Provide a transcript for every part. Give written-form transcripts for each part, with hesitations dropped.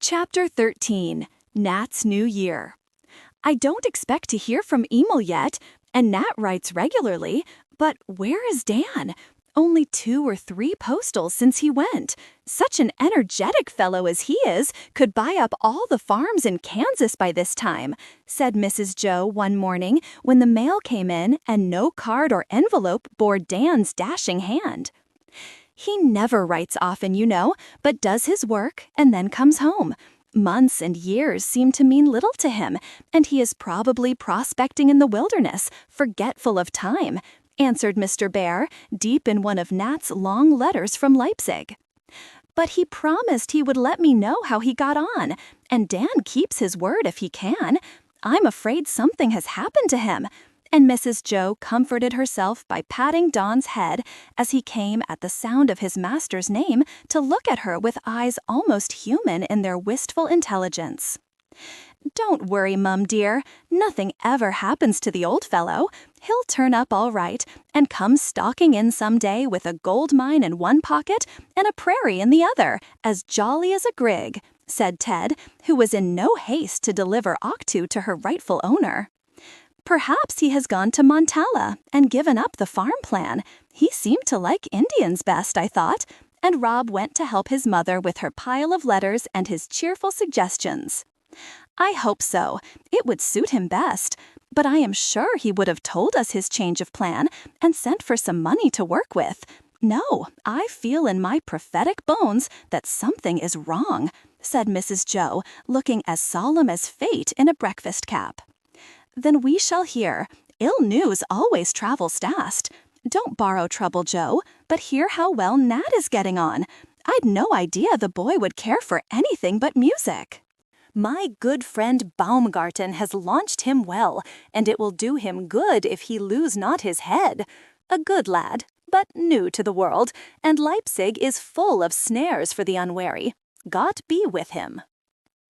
Chapter 13, Nat's New Year. I don't expect to hear from Emil yet, and Nat writes regularly, but where is Dan? Only 2 or 3 postals since he went. Such an energetic fellow as he is could buy up all the farms in Kansas by this time, said Mrs. Jo one morning when the mail came in and no card or envelope bore Dan's dashing hand. He never writes often, you know, but does his work and then comes home. Months and years seem to mean little to him, and he is probably prospecting in the wilderness, forgetful of time, answered Mr. Bhaer, deep in one of Nat's long letters from Leipzig. But he promised he would let me know how he got on, and Dan keeps his word if he can. I'm afraid something has happened to him. And Mrs. Jo comforted herself by patting Don's head as he came at the sound of his master's name to look at her with eyes almost human in their wistful intelligence. Don't worry, Mum dear. Nothing ever happens to the old fellow. He'll turn up all right and come stalking in some day with a gold mine in one pocket and a prairie in the other, as jolly as a grig, said Ted, who was in no haste to deliver Octu to her rightful owner. Perhaps he has gone to Montala and given up the farm plan. He seemed to like Indians best, I thought, and Rob went to help his mother with her pile of letters and his cheerful suggestions. I hope so. It would suit him best, but I am sure he would have told us his change of plan and sent for some money to work with. No, I feel in my prophetic bones that something is wrong, said Mrs. Jo, looking as solemn as fate in a breakfast cap. Then we shall hear. Ill news always travels fast. Don't borrow trouble, Jo, but hear how well Nat is getting on. I'd no idea the boy would care for anything but music. My good friend Baumgarten has launched him well, and it will do him good if he lose not his head. A good lad, but new to the world, and Leipzig is full of snares for the unwary. God be with him.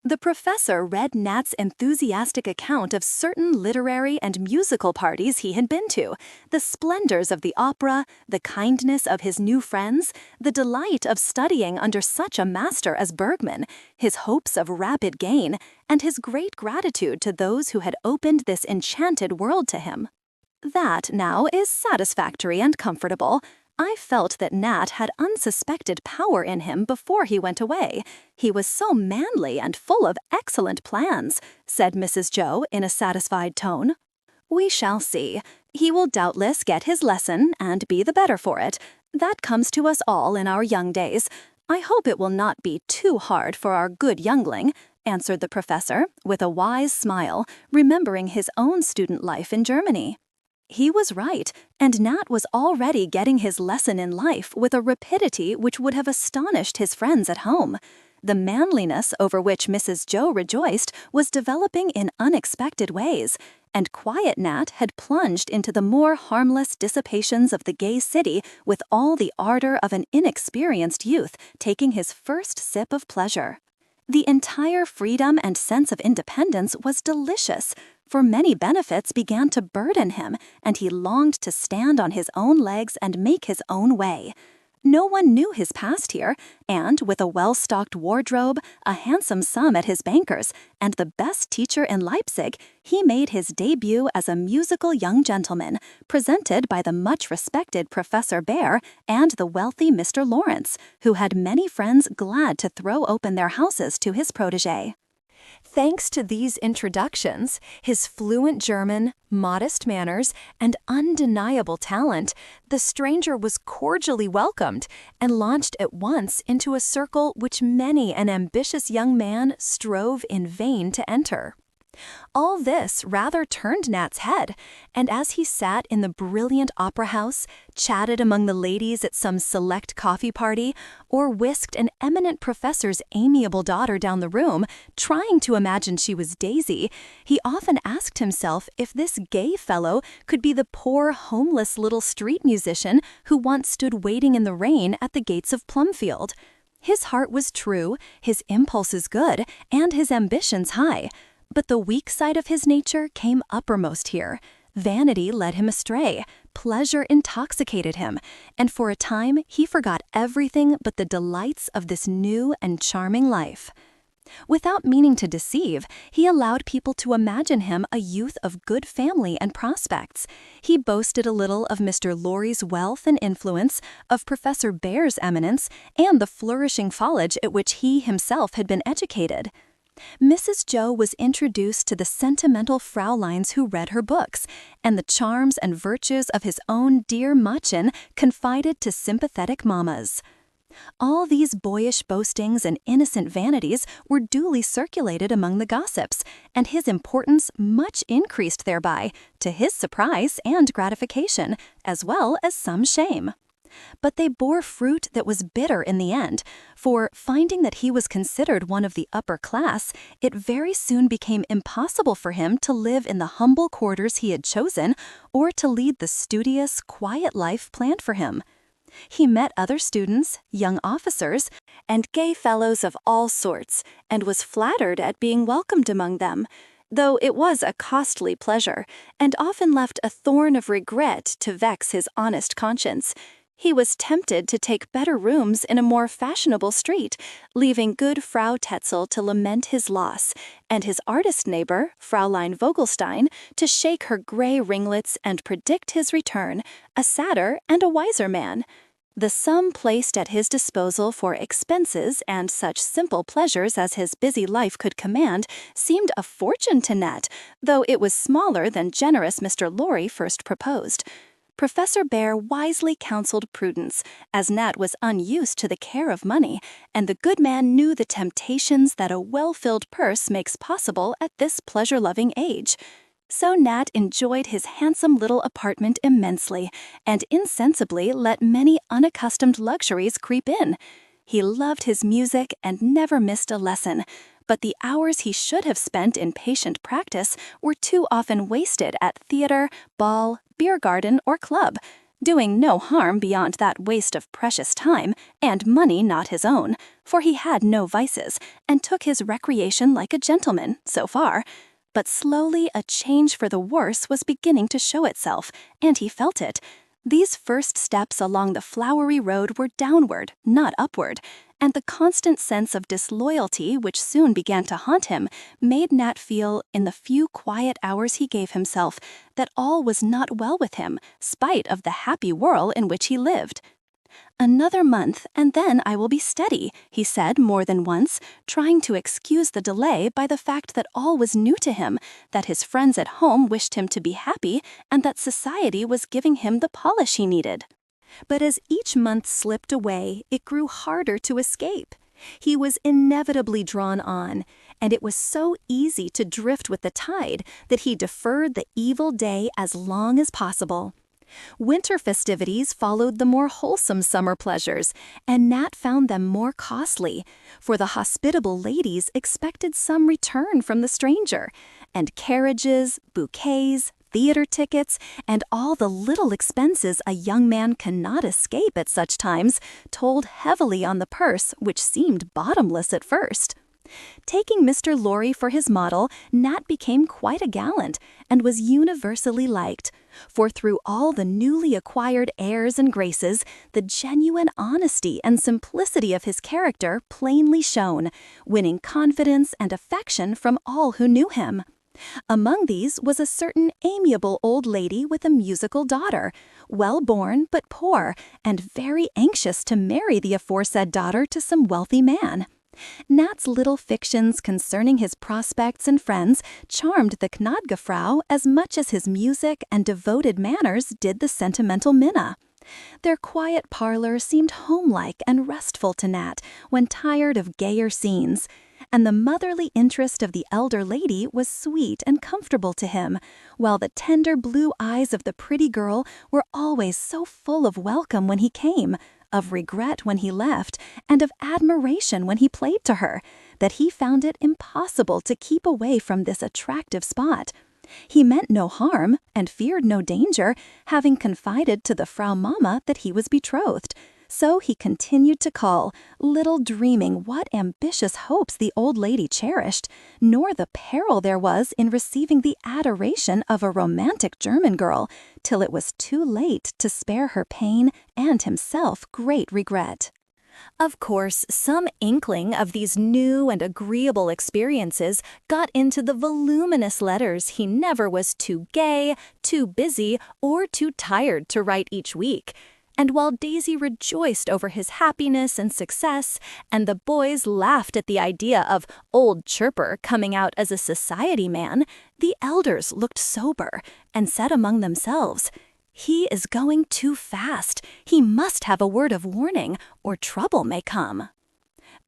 The professor read Nat's enthusiastic account of certain literary and musical parties he had been to, the splendors of the opera, the kindness of his new friends, the delight of studying under such a master as Bergman, his hopes of rapid gain, and his great gratitude to those who had opened this enchanted world to him. That, now, is satisfactory and comfortable. I felt that Nat had unsuspected power in him before he went away. He was so manly and full of excellent plans, said Mrs. Jo in a satisfied tone. We shall see. He will doubtless get his lesson and be the better for it. That comes to us all in our young days. I hope it will not be too hard for our good youngling, answered the professor with a wise smile, remembering his own student life in Germany. He was right, and Nat was already getting his lesson in life with a rapidity which would have astonished his friends at home. The manliness over which Mrs. Jo rejoiced was developing in unexpected ways, and quiet Nat had plunged into the more harmless dissipations of the gay city with all the ardor of an inexperienced youth taking his first sip of pleasure. The entire freedom and sense of independence was delicious, for many benefits began to burden him, and he longed to stand on his own legs and make his own way. No one knew his past here, and with a well-stocked wardrobe, a handsome sum at his banker's, and the best teacher in Leipzig, he made his debut as a musical young gentleman, presented by the much-respected Professor Bhaer and the wealthy Mr. Lawrence, who had many friends glad to throw open their houses to his protégé. Thanks to these introductions, his fluent German, modest manners, and undeniable talent, the stranger was cordially welcomed and launched at once into a circle which many an ambitious young man strove in vain to enter. All this rather turned Nat's head, and as he sat in the brilliant opera house, chatted among the ladies at some select coffee party, or whisked an eminent professor's amiable daughter down the room, trying to imagine she was Daisy, he often asked himself if this gay fellow could be the poor, homeless little street musician who once stood waiting in the rain at the gates of Plumfield. His heart was true, his impulses good, and his ambitions high. But the weak side of his nature came uppermost here. Vanity led him astray, pleasure intoxicated him, and for a time he forgot everything but the delights of this new and charming life. Without meaning to deceive, he allowed people to imagine him a youth of good family and prospects. He boasted a little of Mr. Lorry's wealth and influence, of Professor Bhaer's eminence, and the flourishing college at which he himself had been educated. Mrs. Jo was introduced to the sentimental Frauleins who read her books, and the charms and virtues of his own dear Mädchen confided to sympathetic mammas. All these boyish boastings and innocent vanities were duly circulated among the gossips, and his importance much increased thereby, to his surprise and gratification, as well as some shame. But they bore fruit that was bitter in the end, for, finding that he was considered one of the upper class, it very soon became impossible for him to live in the humble quarters he had chosen, or to lead the studious, quiet life planned for him. He met other students, young officers, and gay fellows of all sorts, and was flattered at being welcomed among them, though it was a costly pleasure, and often left a thorn of regret to vex his honest conscience. He was tempted to take better rooms in a more fashionable street, leaving good Frau Tetzel to lament his loss, and his artist neighbor, Fraulein Vogelstein, to shake her gray ringlets and predict his return, a sadder and a wiser man. The sum placed at his disposal for expenses and such simple pleasures as his busy life could command seemed a fortune to Nat, though it was smaller than generous Mr. Lorry first proposed. Professor Bhaer wisely counseled prudence, as Nat was unused to the care of money, and the good man knew the temptations that a well-filled purse makes possible at this pleasure-loving age. So Nat enjoyed his handsome little apartment immensely, and insensibly let many unaccustomed luxuries creep in. He loved his music and never missed a lesson, but the hours he should have spent in patient practice were too often wasted at theater, ball, beer garden, or club, doing no harm beyond that waste of precious time and money not his own, for he had no vices, and took his recreation like a gentleman, so far. But slowly a change for the worse was beginning to show itself, and he felt it. These first steps along the flowery road were downward, not upward, and the constant sense of disloyalty which soon began to haunt him made Nat feel, in the few quiet hours he gave himself, that all was not well with him, spite of the happy whirl in which he lived. "Another month, and then I will be steady," he said more than once, trying to excuse the delay by the fact that all was new to him, that his friends at home wished him to be happy, and that society was giving him the polish he needed. But as each month slipped away, it grew harder to escape. He was inevitably drawn on, and it was so easy to drift with the tide that he deferred the evil day as long as possible. Winter festivities followed the more wholesome summer pleasures, and Nat found them more costly, for the hospitable ladies expected some return from the stranger, and carriages, bouquets, theater tickets, and all the little expenses a young man cannot escape at such times told heavily on the purse, which seemed bottomless at first. Taking Mr. Lorry for his model, Nat became quite a gallant, and was universally liked, for through all the newly acquired airs and graces, the genuine honesty and simplicity of his character plainly shone, winning confidence and affection from all who knew him. Among these was a certain amiable old lady with a musical daughter, well-born but poor, and very anxious to marry the aforesaid daughter to some wealthy man. Nat's little fictions concerning his prospects and friends charmed the Gnadgefrau as much as his music and devoted manners did the sentimental Minna. Their quiet parlor seemed homelike and restful to Nat when tired of gayer scenes, and the motherly interest of the elder lady was sweet and comfortable to him, while the tender blue eyes of the pretty girl were always so full of welcome when he came, of regret when he left, and of admiration when he played to her, that he found it impossible to keep away from this attractive spot. He meant no harm, and feared no danger, having confided to the Frau Mama that he was betrothed. So he continued to call, little dreaming what ambitious hopes the old lady cherished, nor the peril there was in receiving the adoration of a romantic German girl, till it was too late to spare her pain and himself great regret. Of course, some inkling of these new and agreeable experiences got into the voluminous letters he never was too gay, too busy, or too tired to write each week. And while Daisy rejoiced over his happiness and success, and the boys laughed at the idea of old Chirper coming out as a society man, the elders looked sober and said among themselves, "He is going too fast. He must have a word of warning, or trouble may come."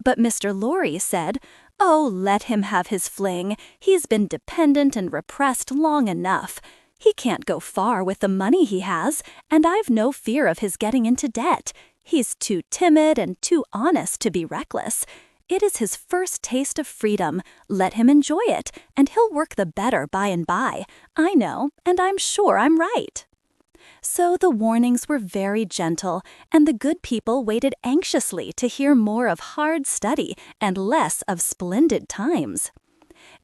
But Mr. Lorry said, "Oh, let him have his fling. He's been dependent and repressed long enough. He can't go far with the money he has, and I've no fear of his getting into debt. He's too timid and too honest to be reckless. It is his first taste of freedom. Let him enjoy it, and he'll work the better by and by. I know, and I'm sure I'm right." So the warnings were very gentle, and the good people waited anxiously to hear more of hard study and less of splendid times.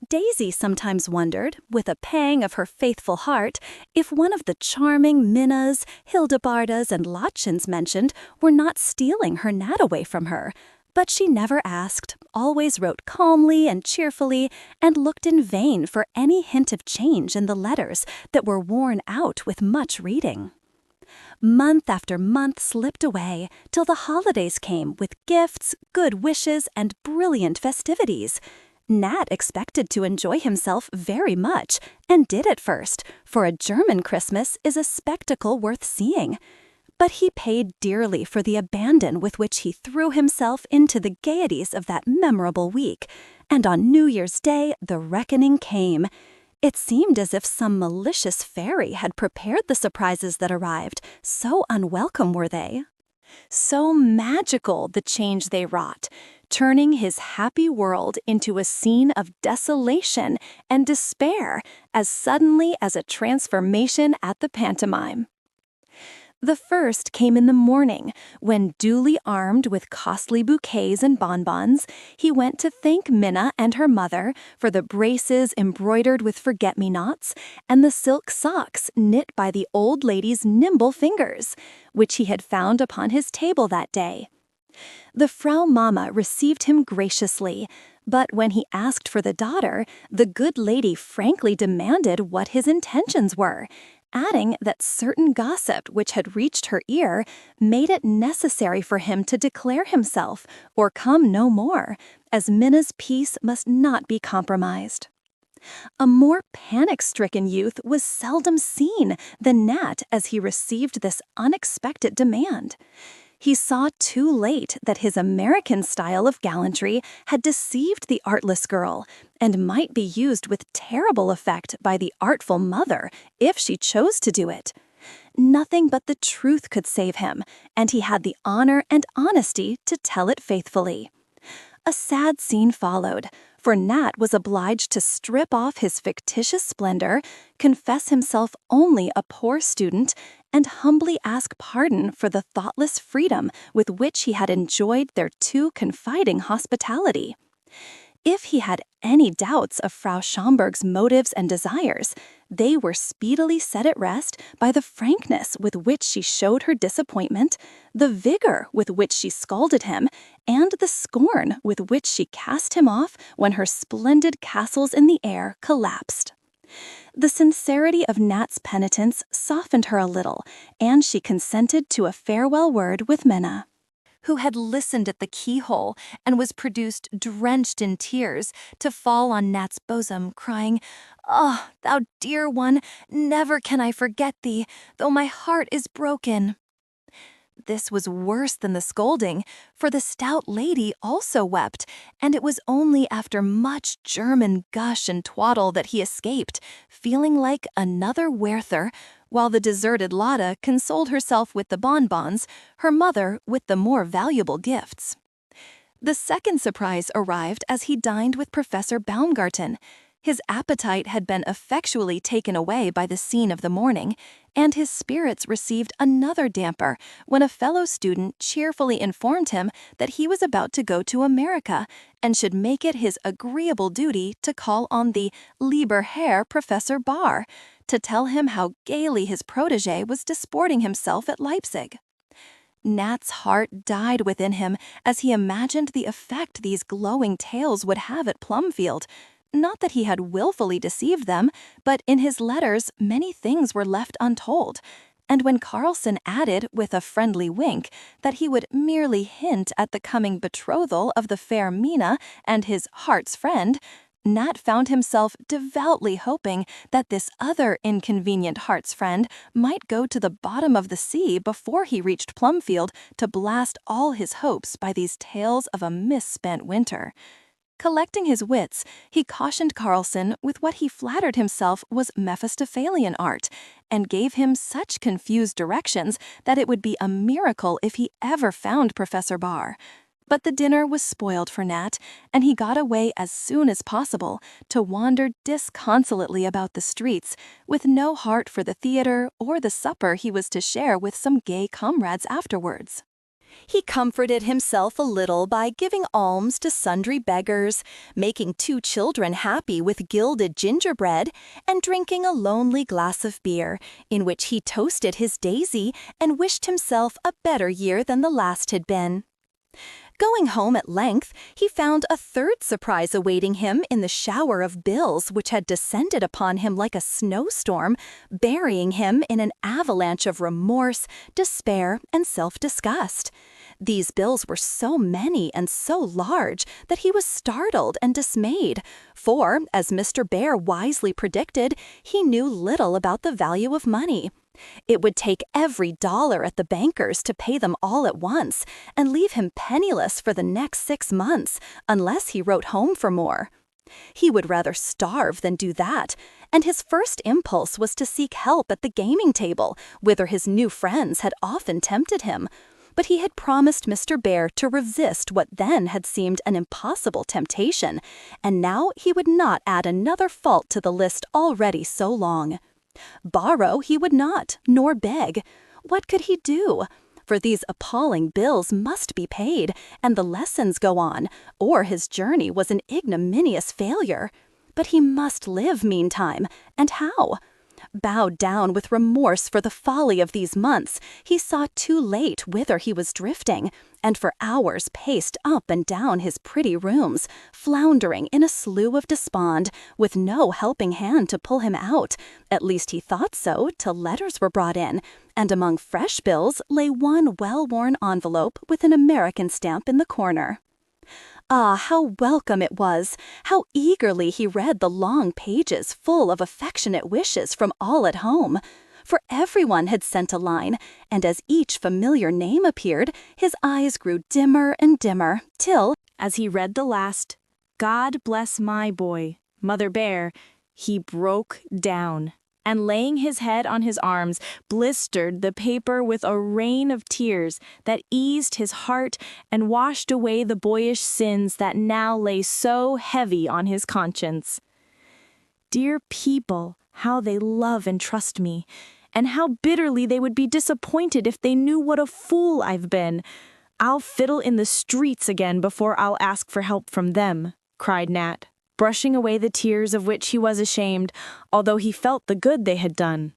Daisy sometimes wondered, with a pang of her faithful heart, if one of the charming Minnas, Hildebardas, and Lottchens mentioned were not stealing her Nat away from her. But she never asked, always wrote calmly and cheerfully, and looked in vain for any hint of change in the letters that were worn out with much reading. Month after month slipped away, till the holidays came with gifts, good wishes, and brilliant festivities. Nat expected to enjoy himself very much, and did at first, for a German Christmas is a spectacle worth seeing. But he paid dearly for the abandon with which he threw himself into the gaieties of that memorable week, and on New Year's Day the reckoning came. It seemed as if some malicious fairy had prepared the surprises that arrived, so unwelcome were they. So magical the change they wrought, turning his happy world into a scene of desolation and despair as suddenly as a transformation at the pantomime. The first came in the morning, when, duly armed with costly bouquets and bonbons, he went to thank Minna and her mother for the braces embroidered with forget-me-nots and the silk socks knit by the old lady's nimble fingers, which he had found upon his table that day. The Frau Mama received him graciously, but when he asked for the daughter, the good lady frankly demanded what his intentions were, adding that certain gossip which had reached her ear made it necessary for him to declare himself or come no more, as Minna's peace must not be compromised. A more panic-stricken youth was seldom seen than Nat as he received this unexpected demand. He saw too late that his American style of gallantry had deceived the artless girl, and might be used with terrible effect by the artful mother if she chose to do it. Nothing but the truth could save him, and he had the honor and honesty to tell it faithfully. A sad scene followed, for Nat was obliged to strip off his fictitious splendor, confess himself only a poor student, and humbly ask pardon for the thoughtless freedom with which he had enjoyed their too confiding hospitality. If he had any doubts of Frau Schomburg's motives and desires, they were speedily set at rest by the frankness with which she showed her disappointment, the vigor with which she scolded him, and the scorn with which she cast him off when her splendid castles in the air collapsed. The sincerity of Nat's penitence softened her a little, and she consented to a farewell word with Minna, who had listened at the keyhole and was produced drenched in tears to fall on Nat's bosom, crying, "Ah, thou dear one, never can I forget thee, though my heart is broken." This was worse than the scolding, for the stout lady also wept, and it was only after much German gush and twaddle that he escaped, feeling like another Werther, while the deserted Lotta consoled herself with the bonbons, her mother with the more valuable gifts. The second surprise arrived as he dined with Professor Baumgarten. His appetite had been effectually taken away by the scene of the morning, and his spirits received another damper when a fellow student cheerfully informed him that he was about to go to America and should make it his agreeable duty to call on the lieber Herr Professor Bhaer to tell him how gaily his protégé was disporting himself at Leipzig. Nat's heart died within him as he imagined the effect these glowing tales would have at Plumfield. Not that he had willfully deceived them, but in his letters many things were left untold. And when Carlson added, with a friendly wink, that he would merely hint at the coming betrothal of the fair Mina and his heart's friend, Nat found himself devoutly hoping that this other inconvenient heart's friend might go to the bottom of the sea before he reached Plumfield to blast all his hopes by these tales of a misspent winter. Collecting his wits, he cautioned Carlson with what he flattered himself was Mephistophelian art, and gave him such confused directions that it would be a miracle if he ever found Professor Bhaer. But the dinner was spoiled for Nat, and he got away as soon as possible to wander disconsolately about the streets, with no heart for the theater or the supper he was to share with some gay comrades afterwards. He comforted himself a little by giving alms to sundry beggars, making 2 children happy with gilded gingerbread, and drinking a lonely glass of beer, in which he toasted his daisy and wished himself a better year than the last had been. Going home at length, he found a third surprise awaiting him in the shower of bills which had descended upon him like a snowstorm, burying him in an avalanche of remorse, despair, and self-disgust. These bills were so many and so large that he was startled and dismayed, for, as Mr. Bhaer wisely predicted, he knew little about the value of money. It would take every dollar at the banker's to pay them all at once, and leave him penniless for the next 6 months, unless he wrote home for more. He would rather starve than do that, and his first impulse was to seek help at the gaming table, whither his new friends had often tempted him. But he had promised Mr. Bhaer to resist what then had seemed an impossible temptation, and now he would not add another fault to the list already so long. Borrow he would not, nor beg. What could he do? For these appalling bills must be paid, and the lessons go on, or his journey was an ignominious failure. But he must live meantime, and how? Bowed down with remorse for the folly of these months, he saw too late whither he was drifting, and for hours paced up and down his pretty rooms, floundering in a slough of despond, with no helping hand to pull him out. At least he thought so, till letters were brought in, and among fresh bills lay one well-worn envelope with an American stamp in the corner. Ah, how welcome it was! How eagerly he read the long pages full of affectionate wishes from all at home! For everyone had sent a line, and as each familiar name appeared, his eyes grew dimmer and dimmer, till, as he read the last, "God bless my boy, Mother Bhaer," he broke down, and laying his head on his arms, blistered the paper with a rain of tears that eased his heart and washed away the boyish sins that now lay so heavy on his conscience. Dear people, how they love and trust me, and how bitterly they would be disappointed if they knew what a fool I've been. I'll fiddle in the streets again before I'll ask for help from them, cried Nat, brushing away the tears of which he was ashamed, although he felt the good they had done.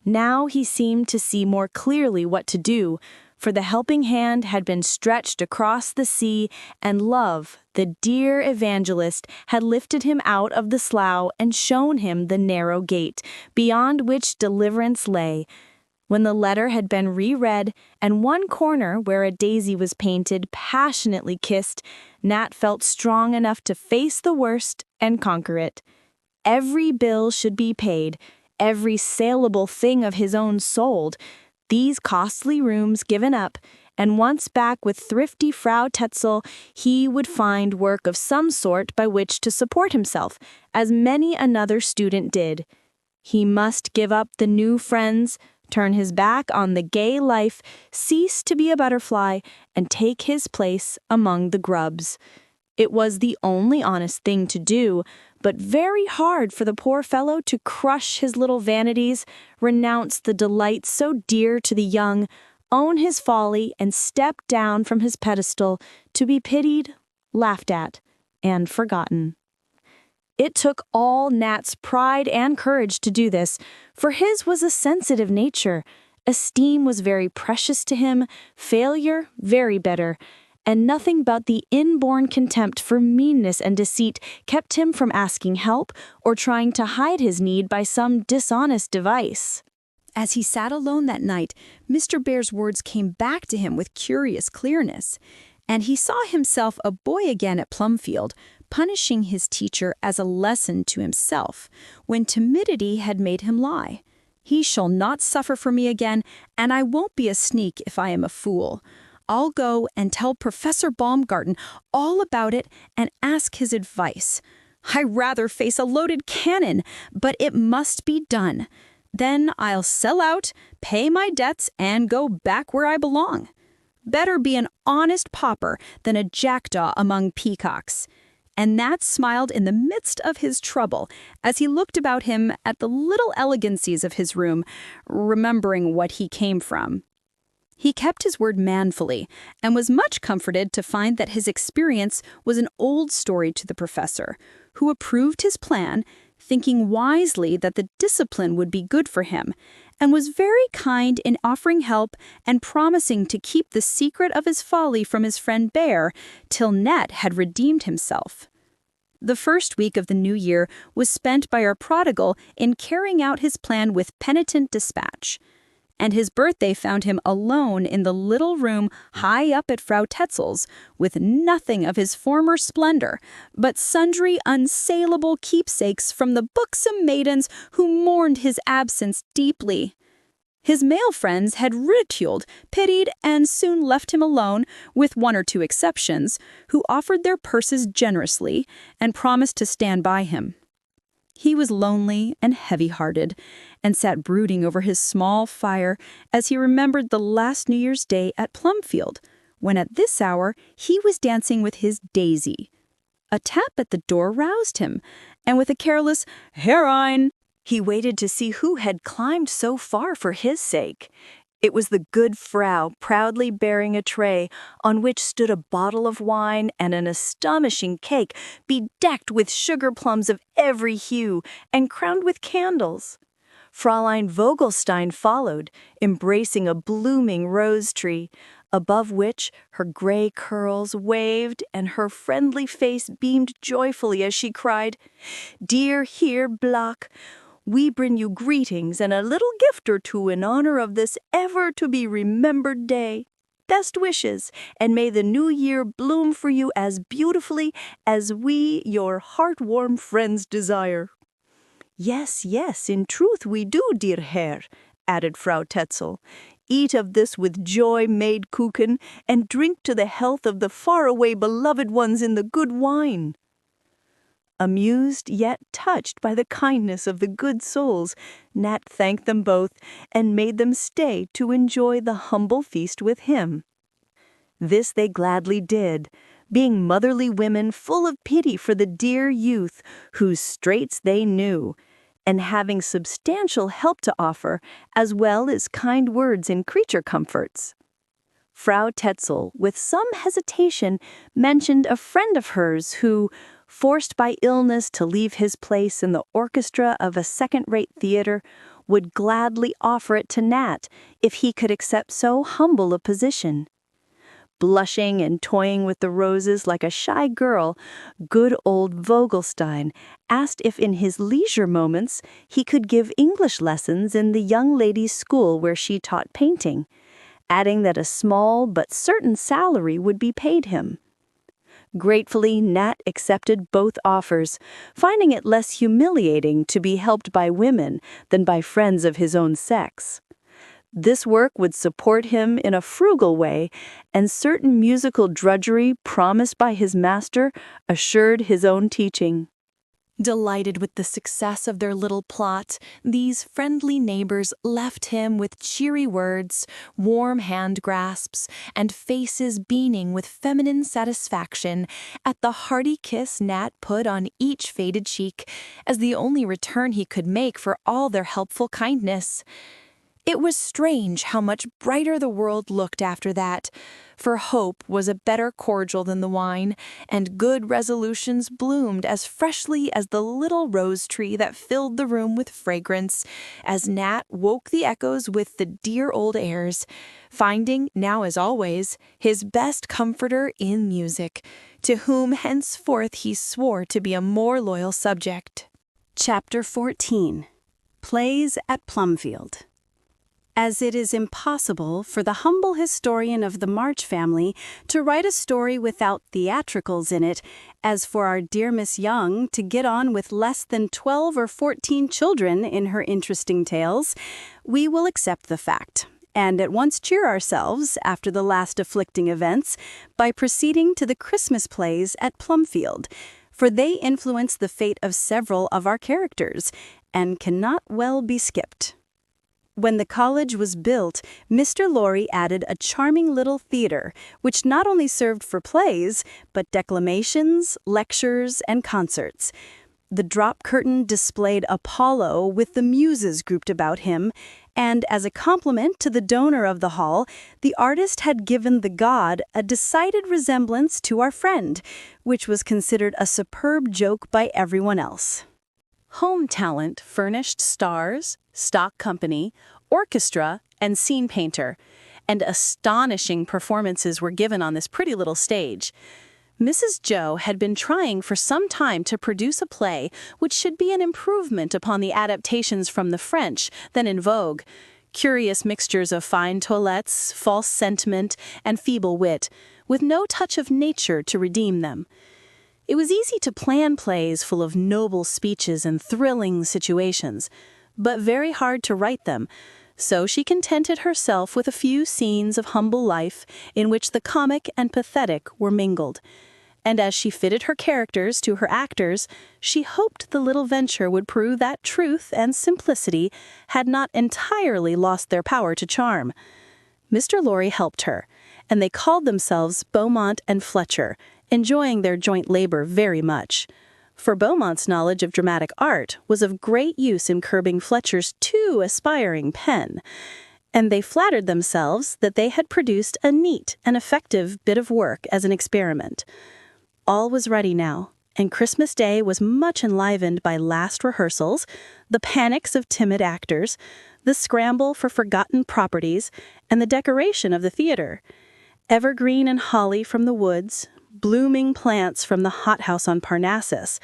Now he seemed to see more clearly what to do, for the helping hand had been stretched across the sea, and love, the dear evangelist, had lifted him out of the slough and shown him the narrow gate, beyond which deliverance lay. When the letter had been reread, and one corner where a daisy was painted passionately kissed, Nat felt strong enough to face the worst and conquer it. Every bill should be paid, every saleable thing of his own sold, these costly rooms given up, and once back with thrifty Frau Tetzel, he would find work of some sort by which to support himself, as many another student did. He must give up the new friends, turn his back on the gay life, cease to be a butterfly, and take his place among the grubs. It was the only honest thing to do, but very hard for the poor fellow to crush his little vanities, renounce the delights so dear to the young, own his folly, and step down from his pedestal to be pitied, laughed at, and forgotten. It took all Nat's pride and courage to do this, for his was a sensitive nature, Esteem was very precious to him, failure very bitter, and nothing but the inborn contempt for meanness and deceit kept him from asking help or trying to hide his need by some dishonest device. As he sat alone that night, Mr. Bear's words came back to him with curious clearness, and he saw himself a boy again at Plumfield, punishing his teacher as a lesson to himself, when timidity had made him lie. He shall not suffer for me again, and I won't be a sneak if I am a fool. I'll go and tell Professor Baumgarten all about it and ask his advice. I'd rather face a loaded cannon, but it must be done. Then I'll sell out, pay my debts, and go back where I belong. Better be an honest pauper than a jackdaw among peacocks. And Nat smiled in the midst of his trouble as he looked about him at the little elegancies of his room, remembering what he came from. He kept his word manfully and was much comforted to find that his experience was an old story to the professor, who approved his plan, thinking wisely that the discipline would be good for him, and was very kind in offering help and promising to keep the secret of his folly from his friend Bear till Nat had redeemed himself. The first week of the new year was spent by our prodigal in carrying out his plan with penitent dispatch, and his birthday found him alone in the little room high up at Frau Tetzel's, with nothing of his former splendor, but sundry unsaleable keepsakes from the buxom maidens who mourned his absence deeply. His male friends had ridiculed, pitied, and soon left him alone, with one or two exceptions, who offered their purses generously and promised to stand by him. He was lonely and heavy-hearted, and sat brooding over his small fire as he remembered the last New Year's Day at Plumfield, when at this hour he was dancing with his Daisy. A tap at the door roused him, and with a careless "Heroine," he waited to see who had climbed so far for his sake. It was the good Frau, proudly bearing a tray, on which stood a bottle of wine and an astonishing cake, bedecked with sugar plums of every hue and crowned with candles. Fräulein Vogelstein followed, embracing a blooming rose tree, above which her gray curls waved and her friendly face beamed joyfully as she cried, "Dear Herr Block, we bring you greetings and a little gift or two in honor of this ever-to-be-remembered day. Best wishes, and may the new year bloom for you as beautifully as we, your heart-warm friends, desire." "Yes, yes, in truth we do, dear Herr," added Frau Tetzel. "Eat of this with joy-made Kuchen, and drink to the health of the far-away beloved ones in the good wine." Amused yet touched by the kindness of the good souls, Nat thanked them both and made them stay to enjoy the humble feast with him. This they gladly did, being motherly women full of pity for the dear youth whose straits they knew, and having substantial help to offer, as well as kind words and creature comforts. Frau Tetzel, with some hesitation, mentioned a friend of hers who, forced by illness to leave his place in the orchestra of a second-rate theater, would gladly offer it to Nat if he could accept so humble a position. Blushing and toying with the roses like a shy girl, good old Vogelstein asked if in his leisure moments he could give English lessons in the young ladies' school where she taught painting, adding that a small but certain salary would be paid him. Gratefully, Nat accepted both offers, finding it less humiliating to be helped by women than by friends of his own sex. This work would support him in a frugal way, and certain musical drudgery promised by his master assured his own teaching. Delighted with the success of their little plot, these friendly neighbors left him with cheery words, warm hand grasps, and faces beaming with feminine satisfaction at the hearty kiss Nat put on each faded cheek, as the only return he could make for all their helpful kindness. It was strange how much brighter the world looked after that, for hope was a better cordial than the wine, and good resolutions bloomed as freshly as the little rose tree that filled the room with fragrance, as Nat woke the echoes with the dear old airs, finding, now as always, his best comforter in music, to whom henceforth he swore to be a more loyal subject. Chapter 14. Plays at Plumfield. As it is impossible for the humble historian of the March family to write a story without theatricals in it, as for our dear Miss Young to get on with less than 12 or 14 children in her interesting tales, we will accept the fact, and at once cheer ourselves after the last afflicting events by proceeding to the Christmas plays at Plumfield, for they influence the fate of several of our characters, and cannot well be skipped. When the college was built, Mr. Laurie added a charming little theater, which not only served for plays, but declamations, lectures, and concerts. The drop curtain displayed Apollo with the muses grouped about him, and as a compliment to the donor of the hall, the artist had given the god a decided resemblance to our friend, which was considered a superb joke by everyone else. Home talent furnished stars, stock company, orchestra, and scene painter, and astonishing performances were given on this pretty little stage. Mrs. Jo had been trying for some time to produce a play which should be an improvement upon the adaptations from the French then in vogue. Curious mixtures of fine toilettes, false sentiment, and feeble wit, with no touch of nature to redeem them. It was easy to plan plays full of noble speeches and thrilling situations, but very hard to write them, so she contented herself with a few scenes of humble life in which the comic and pathetic were mingled. And as she fitted her characters to her actors, she hoped the little venture would prove that truth and simplicity had not entirely lost their power to charm. Mr. Laurie helped her, and they called themselves Beaumont and Fletcher, enjoying their joint labor very much. For Beaumont's knowledge of dramatic art was of great use in curbing Fletcher's too aspiring pen, and they flattered themselves that they had produced a neat and effective bit of work as an experiment. All was ready now, and Christmas Day was much enlivened by last rehearsals, the panics of timid actors, the scramble for forgotten properties, and the decoration of the theater. Evergreen and holly from the woods, blooming plants from the hothouse on Parnassus,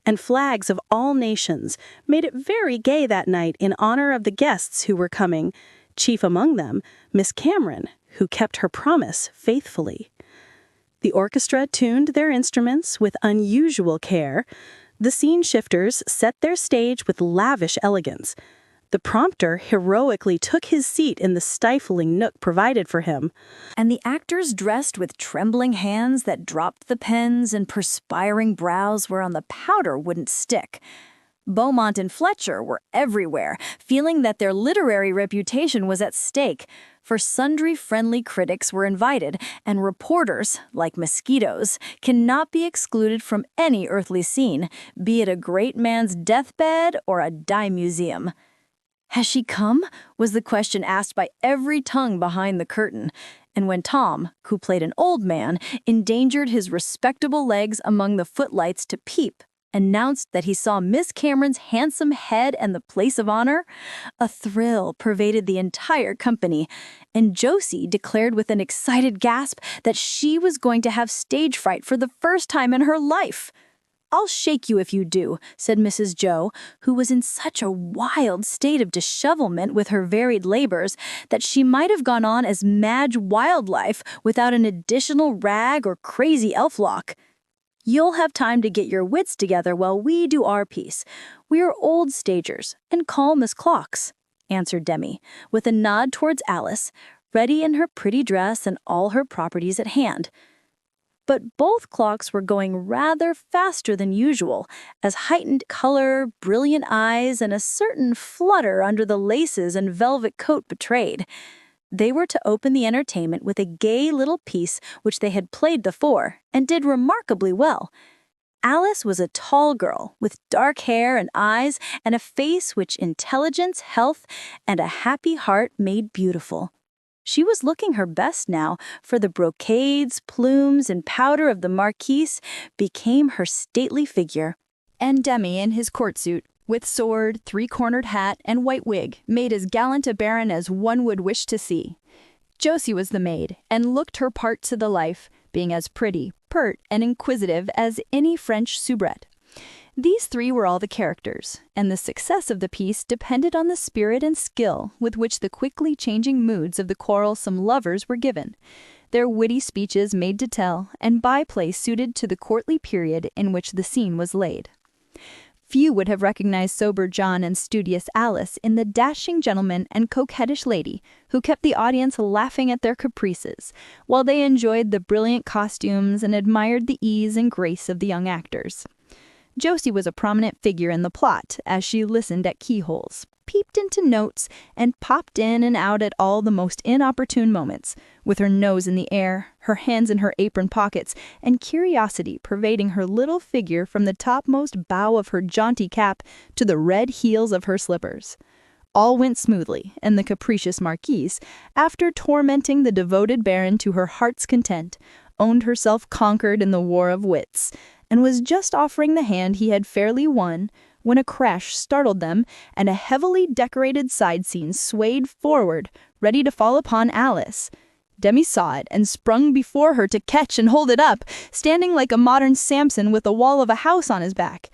and flags of all nations made it very gay that night in honor of the guests who were coming, chief among them, Miss Cameron, who kept her promise faithfully. The orchestra tuned their instruments with unusual care. The scene shifters set their stage with lavish elegance. The prompter heroically took his seat in the stifling nook provided for him. And the actors dressed with trembling hands that dropped the pens and perspiring brows whereon the powder wouldn't stick. Beaumont and Fletcher were everywhere, feeling that their literary reputation was at stake, for sundry friendly critics were invited, and reporters, like mosquitoes, cannot be excluded from any earthly scene, be it a great man's deathbed or a dime museum. "Has she come?" was the question asked by every tongue behind the curtain, and when Tom, who played an old man, endangered his respectable legs among the footlights to peep, announced that he saw Miss Cameron's handsome head and the place of honor, a thrill pervaded the entire company, and Josie declared with an excited gasp that she was going to have stage fright for the first time in her life. "I'll shake you if you do," said Mrs. Jo, who was in such a wild state of dishevelment with her varied labors that she might have gone on as Madge Wildlife without an additional rag or crazy elf lock. "You'll have time to get your wits together while we do our piece. We are old stagers and calm as clocks," answered Demi, with a nod towards Alice, ready in her pretty dress and all her properties at hand. But both clocks were going rather faster than usual, as heightened color, brilliant eyes, and a certain flutter under the laces and velvet coat betrayed. They were to open the entertainment with a gay little piece which they had played before, and did remarkably well. Alice was a tall girl with dark hair and eyes and a face which intelligence, health, and a happy heart made beautiful. She was looking her best now, for the brocades, plumes, and powder of the Marquise became her stately figure. And Demi in his court suit, with sword, three-cornered hat, and white wig, made as gallant a baron as one would wish to see. Josie was the maid, and looked her part to the life, being as pretty, pert, and inquisitive as any French soubrette. These three were all the characters, and the success of the piece depended on the spirit and skill with which the quickly changing moods of the quarrelsome lovers were given, their witty speeches made to tell, and byplay suited to the courtly period in which the scene was laid. Few would have recognized sober John and studious Alice in the dashing gentleman and coquettish lady who kept the audience laughing at their caprices, while they enjoyed the brilliant costumes and admired the ease and grace of the young actors. Josie was a prominent figure in the plot as she listened at keyholes, peeped into notes, and popped in and out at all the most inopportune moments, with her nose in the air, her hands in her apron pockets, and curiosity pervading her little figure from the topmost bow of her jaunty cap to the red heels of her slippers. All went smoothly, and the capricious Marquise, after tormenting the devoted baron to her heart's content, owned herself conquered in the war of wits, and was just offering the hand he had fairly won, when a crash startled them, and a heavily decorated side scene swayed forward, ready to fall upon Alice. Demi saw it, and sprung before her to catch and hold it up, standing like a modern Samson with the wall of a house on his back.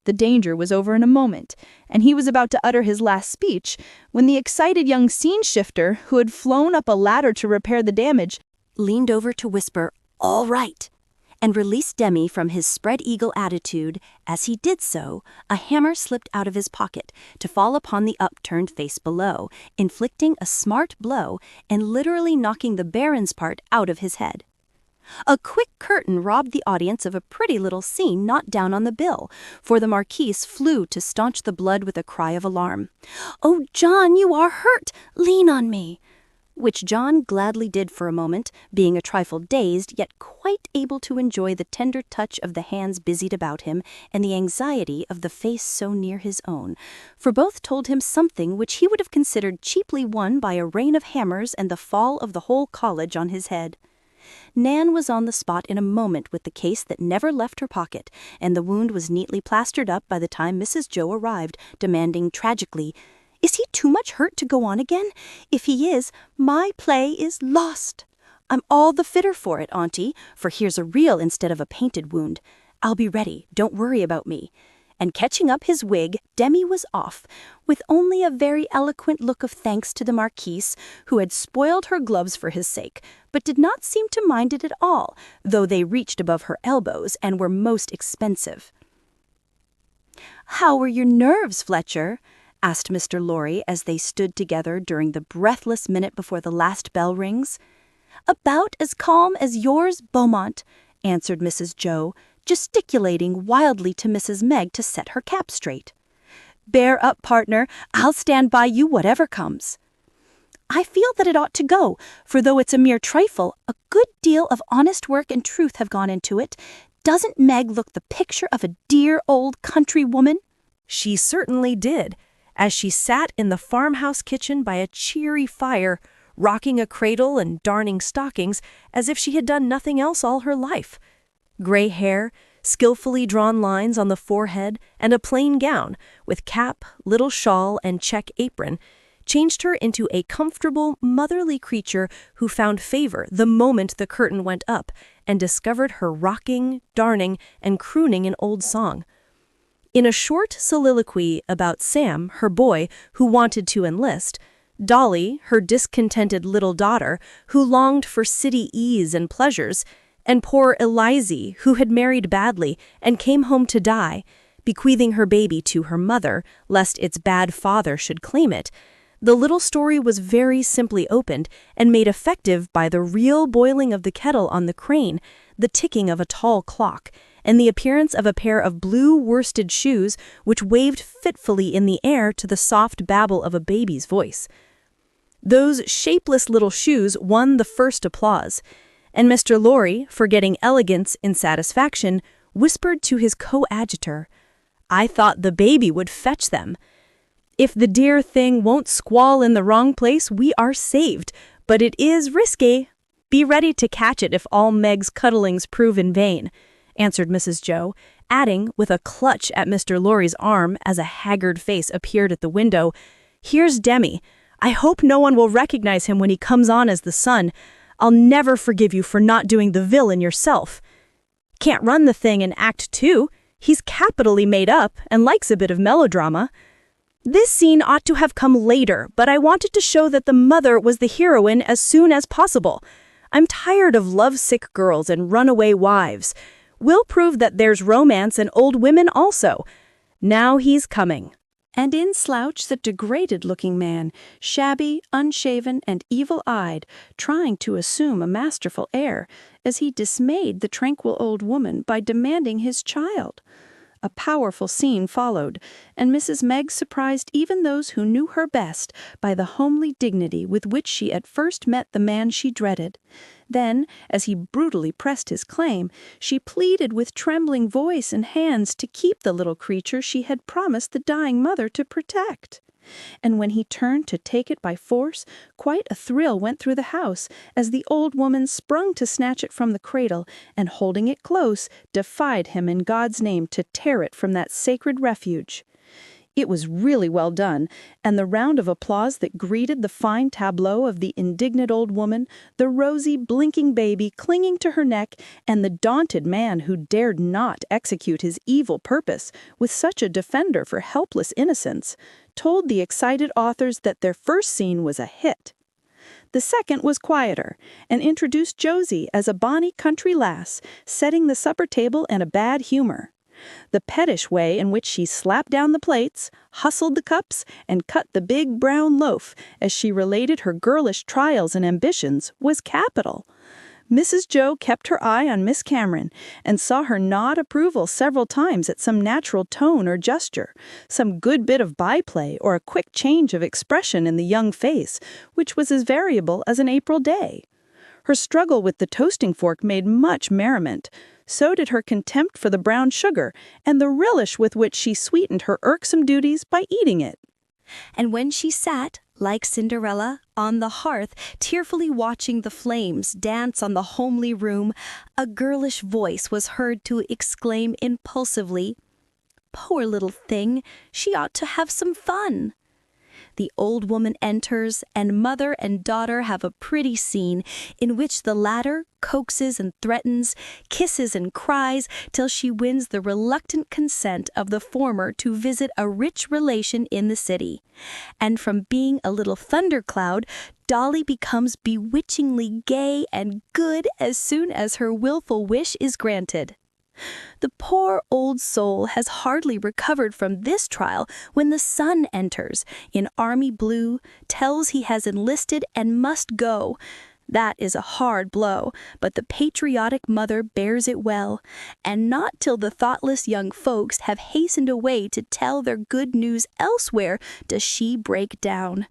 The danger was over in a moment, and he was about to utter his last speech, when the excited young scene-shifter, who had flown up a ladder to repair the damage, leaned over to whisper, "All right," and released Demi from his spread-eagle attitude. As he did so, a hammer slipped out of his pocket to fall upon the upturned face below, inflicting a smart blow and literally knocking the baron's part out of his head. A quick curtain robbed the audience of a pretty little scene not down on the bill, for the Marquise flew to staunch the blood with a cry of alarm. "Oh, John, you are hurt! Lean on me!" Which John gladly did for a moment, being a trifle dazed, yet quite able to enjoy the tender touch of the hands busied about him and the anxiety of the face so near his own, for both told him something which he would have considered cheaply won by a rain of hammers and the fall of the whole college on his head. Nan was on the spot in a moment with the case that never left her pocket, and the wound was neatly plastered up by the time Mrs. Jo arrived, demanding tragically, "Is he too much hurt to go on again? If he is, my play is lost." "I'm all the fitter for it, Auntie, for here's a real instead of a painted wound. I'll be ready, don't worry about me." And catching up his wig, Demi was off, with only a very eloquent look of thanks to the Marquise, who had spoiled her gloves for his sake, but did not seem to mind it at all, though they reached above her elbows and were most expensive. "How were your nerves, Fletcher?" asked Mr. Lorry as they stood together during the breathless minute before the last bell rings. "About as calm as yours, Beaumont," answered Mrs. Jo, gesticulating wildly to Mrs. Meg to set her cap straight. "Bear up, partner. I'll stand by you whatever comes." "I feel that it ought to go, for though it's a mere trifle, a good deal of honest work and truth have gone into it. Doesn't Meg look the picture of a dear old country woman?" She certainly did, as she sat in the farmhouse kitchen by a cheery fire, rocking a cradle and darning stockings as if she had done nothing else all her life. Gray hair, skillfully drawn lines on the forehead, and a plain gown, with cap, little shawl, and check apron, changed her into a comfortable, motherly creature who found favor the moment the curtain went up and discovered her rocking, darning, and crooning an old song. In a short soliloquy about Sam, her boy, who wanted to enlist, Dolly, her discontented little daughter, who longed for city ease and pleasures, and poor Elizy, who had married badly and came home to die, bequeathing her baby to her mother, lest its bad father should claim it, the little story was very simply opened and made effective by the real boiling of the kettle on the crane, the ticking of a tall clock, and the appearance of a pair of blue worsted shoes which waved fitfully in the air to the soft babble of a baby's voice. Those shapeless little shoes won the first applause, and Mr. Lorry, forgetting elegance in satisfaction, whispered to his coadjutor, "I thought the baby would fetch them. If the dear thing won't squall in the wrong place, we are saved, but it is risky. Be ready to catch it if all Meg's cuddlings prove in vain," answered Mrs. Jo, adding, with a clutch at Mr. Lorry's arm as a haggard face appeared at the window, "Here's Demi. I hope no one will recognize him when he comes on as the son. I'll never forgive you for not doing the villain yourself. Can't run the thing in Act 2. He's capitally made up and likes a bit of melodrama. This scene ought to have come later, but I wanted to show that the mother was the heroine as soon as possible. I'm tired of lovesick girls and runaway wives. We'll prove that there's romance in old women also. Now he's coming." And in slouched the degraded-looking man, shabby, unshaven, and evil-eyed, trying to assume a masterful air, as he dismayed the tranquil old woman by demanding his child. A powerful scene followed, and Mrs. Meg surprised even those who knew her best by the homely dignity with which she at first met the man she dreaded. Then, as he brutally pressed his claim, she pleaded with trembling voice and hands to keep the little creature she had promised the dying mother to protect. And when he turned to take it by force, quite a thrill went through the house as the old woman sprung to snatch it from the cradle and, holding it close, defied him in God's name to tear it from that sacred refuge. It was really well done, and the round of applause that greeted the fine tableau of the indignant old woman, the rosy, blinking baby clinging to her neck, and the daunted man who dared not execute his evil purpose with such a defender for helpless innocence, told the excited authors that their first scene was a hit. The second was quieter, and introduced Josie as a bonny country lass, setting the supper table in a bad humor. The pettish way in which she slapped down the plates, hustled the cups, and cut the big brown loaf as she related her girlish trials and ambitions was capital. Mrs. Jo kept her eye on Miss Cameron and saw her nod approval several times at some natural tone or gesture, some good bit of byplay or a quick change of expression in the young face, which was as variable as an April day. Her struggle with the toasting fork made much merriment. So did her contempt for the brown sugar and the relish with which she sweetened her irksome duties by eating it. And when she sat, like Cinderella, on the hearth, tearfully watching the flames dance on the homely room, a girlish voice was heard to exclaim impulsively, "Poor little thing, she ought to have some fun." The old woman enters, and mother and daughter have a pretty scene in which the latter coaxes and threatens, kisses and cries, till she wins the reluctant consent of the former to visit a rich relation in the city. And from being a little thundercloud, Dolly becomes bewitchingly gay and good as soon as her willful wish is granted. The poor old soul has hardly recovered from this trial when the son enters, in army blue, tells he has enlisted and must go. That is a hard blow, but the patriotic mother bears it well, and not till the thoughtless young folks have hastened away to tell their good news elsewhere does she break down.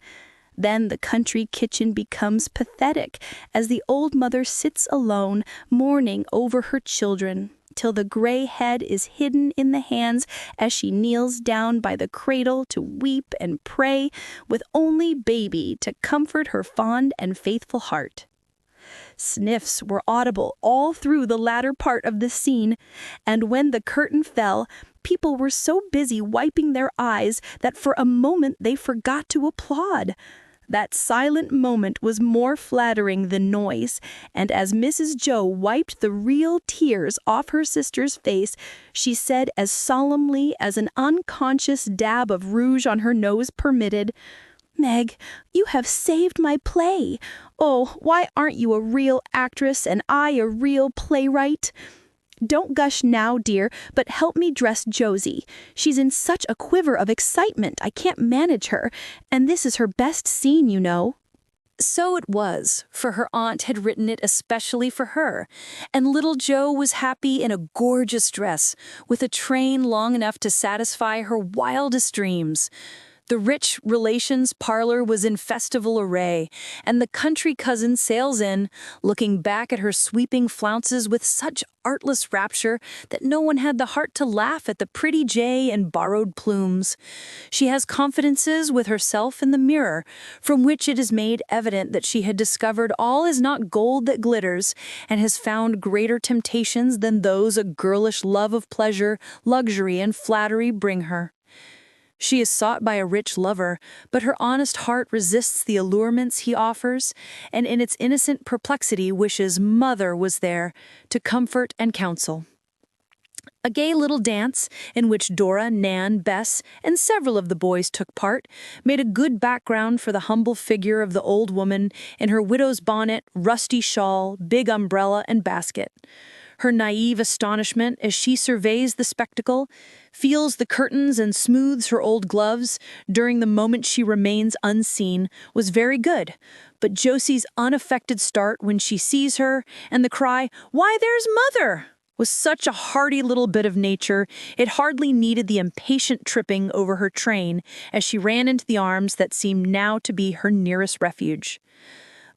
Then the country kitchen becomes pathetic as the old mother sits alone, mourning over her children, till the gray head is hidden in the hands as she kneels down by the cradle to weep and pray, with only baby to comfort her fond and faithful heart. Sniffs were audible all through the latter part of the scene, and when the curtain fell, people were so busy wiping their eyes that for a moment they forgot to applaud. That silent moment was more flattering than noise, and as Mrs. Jo wiped the real tears off her sister's face, she said as solemnly as an unconscious dab of rouge on her nose permitted, "Meg, you have saved my play. Oh, why aren't you a real actress and I a real playwright? Don't gush now, dear, but help me dress Josie. She's in such a quiver of excitement I can't manage her, and this is her best scene, you know." So it was, for her aunt had written it especially for her, and little Jo was happy in a gorgeous dress, with a train long enough to satisfy her wildest dreams. The rich relations' parlor was in festival array, and the country cousin sails in, looking back at her sweeping flounces with such artless rapture that no one had the heart to laugh at the pretty jay and borrowed plumes. She has confidences with herself in the mirror, from which it is made evident that she had discovered all is not gold that glitters, and has found greater temptations than those a girlish love of pleasure, luxury, and flattery bring her. She is sought by a rich lover, but her honest heart resists the allurements he offers, and in its innocent perplexity wishes mother was there to comfort and counsel. A gay little dance, in which Dora, Nan, Bess, and several of the boys took part, made a good background for the humble figure of the old woman in her widow's bonnet, rusty shawl, big umbrella, and basket. Her naive astonishment as she surveys the spectacle, feels the curtains and smooths her old gloves during the moment she remains unseen, was very good. But Josie's unaffected start when she sees her, and the cry, "Why, there's Mother!" was such a hearty little bit of nature, it hardly needed the impatient tripping over her train as she ran into the arms that seemed now to be her nearest refuge.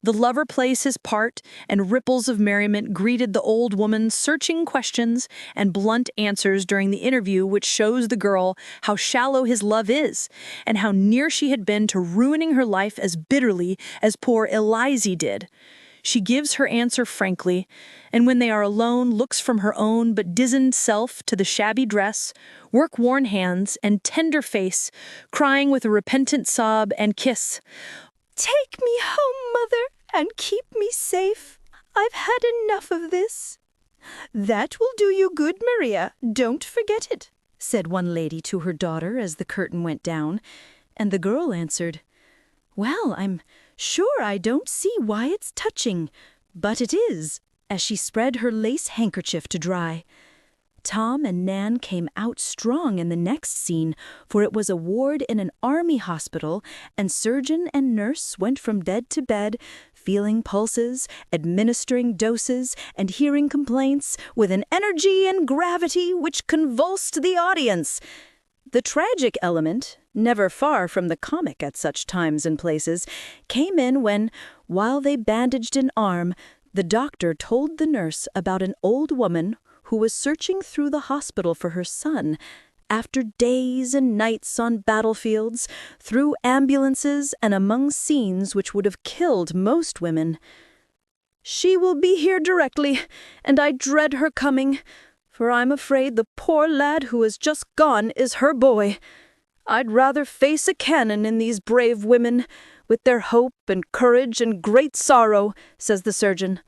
The lover plays his part, and ripples of merriment greeted the old woman's searching questions and blunt answers during the interview, which shows the girl how shallow his love is, and how near she had been to ruining her life as bitterly as poor Eliza did. She gives her answer frankly, and when they are alone looks from her own but dizened self to the shabby dress, work-worn hands, and tender face, crying with a repentant sob and kiss, "Take me home, Mother, and keep me safe. I've had enough of this." "That will do you good, Maria. Don't forget it," said one lady to her daughter as the curtain went down, and the girl answered, "Well, I'm sure I don't see why it's touching, but it is," as she spread her lace handkerchief to dry. Tom and Nan came out strong in the next scene, for it was a ward in an army hospital, and surgeon and nurse went from bed to bed, feeling pulses, administering doses, and hearing complaints with an energy and gravity which convulsed the audience. The tragic element, never far from the comic at such times and places, came in when, while they bandaged an arm, the doctor told the nurse about an old woman who was searching through the hospital for her son, after days and nights on battlefields, through ambulances, and among scenes which would have killed most women. "She will be here directly, and I dread her coming, for I'm afraid the poor lad who has just gone is her boy. I'd rather face a cannon in these brave women, with their hope and courage and great sorrow," says the surgeon.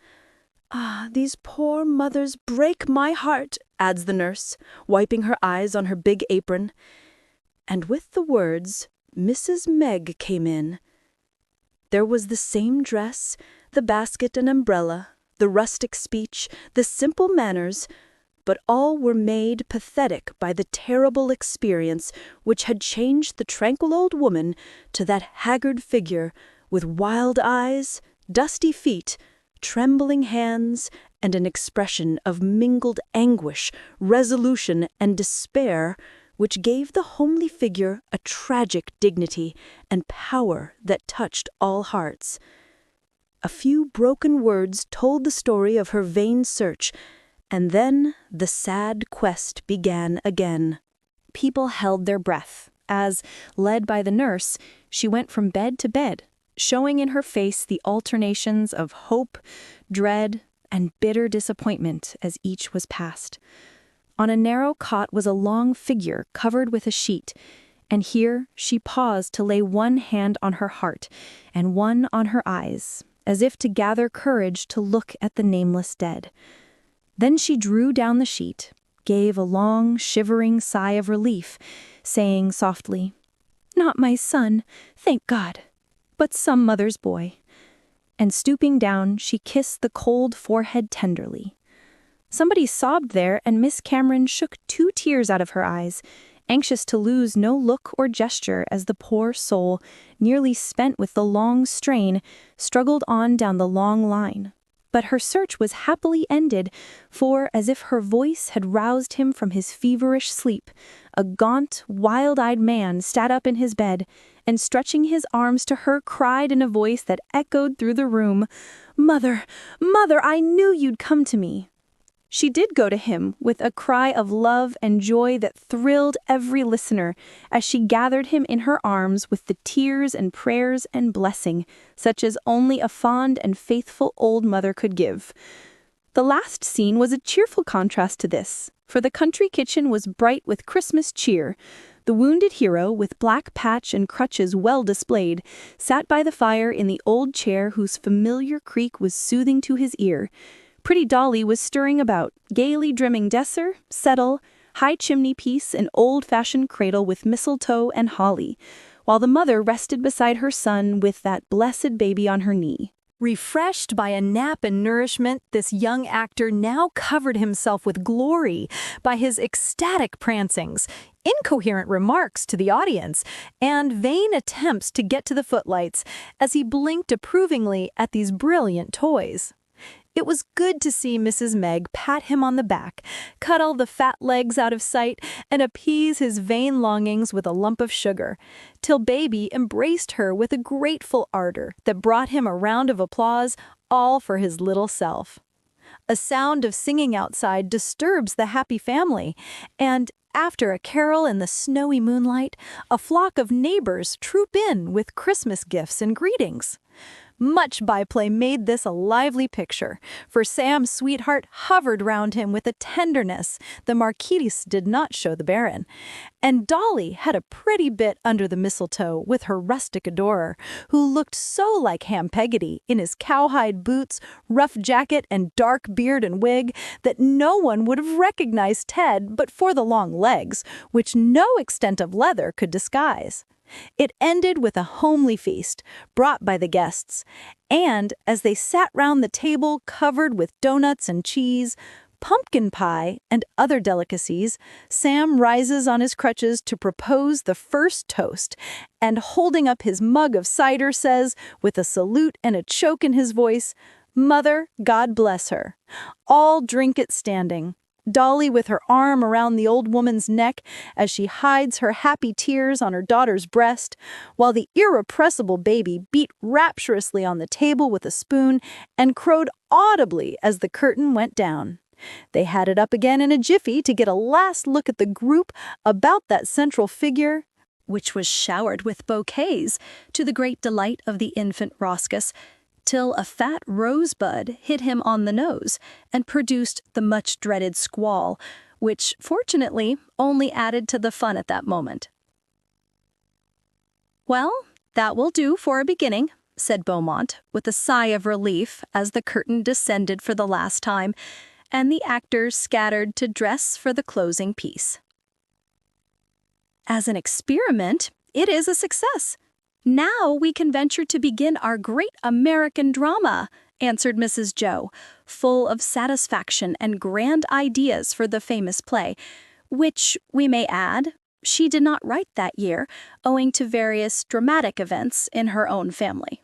"Ah, these poor mothers break my heart," adds the nurse, wiping her eyes on her big apron. And with the words, Mrs. Meg came in. There was the same dress, the basket and umbrella, the rustic speech, the simple manners, but all were made pathetic by the terrible experience which had changed the tranquil old woman to that haggard figure, with wild eyes, dusty feet, trembling hands, and an expression of mingled anguish, resolution, and despair, which gave the homely figure a tragic dignity and power that touched all hearts. A few broken words told the story of her vain search, and then the sad quest began again. People held their breath as, led by the nurse, she went from bed to bed, showing in her face the alternations of hope, dread, and bitter disappointment as each was passed. On a narrow cot was a long figure covered with a sheet, and here she paused to lay one hand on her heart and one on her eyes, as if to gather courage to look at the nameless dead. Then she drew down the sheet, gave a long, shivering sigh of relief, saying softly, "Not my son, thank God, but some mother's boy." And stooping down, she kissed the cold forehead tenderly. Somebody sobbed there, and Miss Cameron shook 2 tears out of her eyes, anxious to lose no look or gesture as the poor soul, nearly spent with the long strain, struggled on down the long line. But her search was happily ended, for, as if her voice had roused him from his feverish sleep, A gaunt, wild-eyed man sat up in his bed and, stretching his arms to her, cried in a voice that echoed through the room, "Mother, Mother, I knew you'd come to me." She did go to him with a cry of love and joy that thrilled every listener as she gathered him in her arms with the tears and prayers and blessing, such as only a fond and faithful old mother could give. The last scene was a cheerful contrast to this, for the country kitchen was bright with Christmas cheer. The wounded hero, with black patch and crutches well displayed, sat by the fire in the old chair whose familiar creak was soothing to his ear. Pretty Dolly was stirring about, gaily trimming dresser, settle, high chimney piece, and old-fashioned cradle with mistletoe and holly, while the mother rested beside her son with that blessed baby on her knee. Refreshed by a nap and nourishment, this young actor now covered himself with glory by his ecstatic prancings, incoherent remarks to the audience, and vain attempts to get to the footlights as he blinked approvingly at these brilliant toys. It was good to see Mrs. Meg pat him on the back, cuddle the fat legs out of sight, and appease his vain longings with a lump of sugar, till Baby embraced her with a grateful ardor that brought him a round of applause, all for his little self. A sound of singing outside disturbs the happy family, and after a carol in the snowy moonlight, a flock of neighbors troop in with Christmas gifts and greetings. Much byplay made this a lively picture, for Sam's sweetheart hovered round him with a tenderness the Marquise did not show the Baron, and Dolly had a pretty bit under the mistletoe with her rustic adorer, who looked so like Ham Peggotty in his cowhide boots, rough jacket, and dark beard and wig that no one would have recognized Ted but for the long legs, which no extent of leather could disguise. It ended with a homely feast, brought by the guests, and as they sat round the table covered with doughnuts and cheese, pumpkin pie, and other delicacies, Sam rises on his crutches to propose the first toast, and holding up his mug of cider says, with a salute and a choke in his voice, "Mother, God bless her." All drink it standing. Dolly with her arm around the old woman's neck as she hides her happy tears on her daughter's breast, while the irrepressible Baby beat rapturously on the table with a spoon and crowed audibly as the curtain went down. They had it up again in a jiffy to get a last look at the group about that central figure, which was showered with bouquets to the great delight of the infant Roscus, till a fat rosebud hit him on the nose and produced the much-dreaded squall, which, fortunately, only added to the fun at that moment. "Well, that will do for a beginning," said Beaumont, with a sigh of relief as the curtain descended for the last time, and the actors scattered to dress for the closing piece. "As an experiment, it is a success. Now we can venture to begin our great American drama," answered Mrs. Jo, full of satisfaction and grand ideas for the famous play, which, we may add, she did not write that year, owing to various dramatic events in her own family.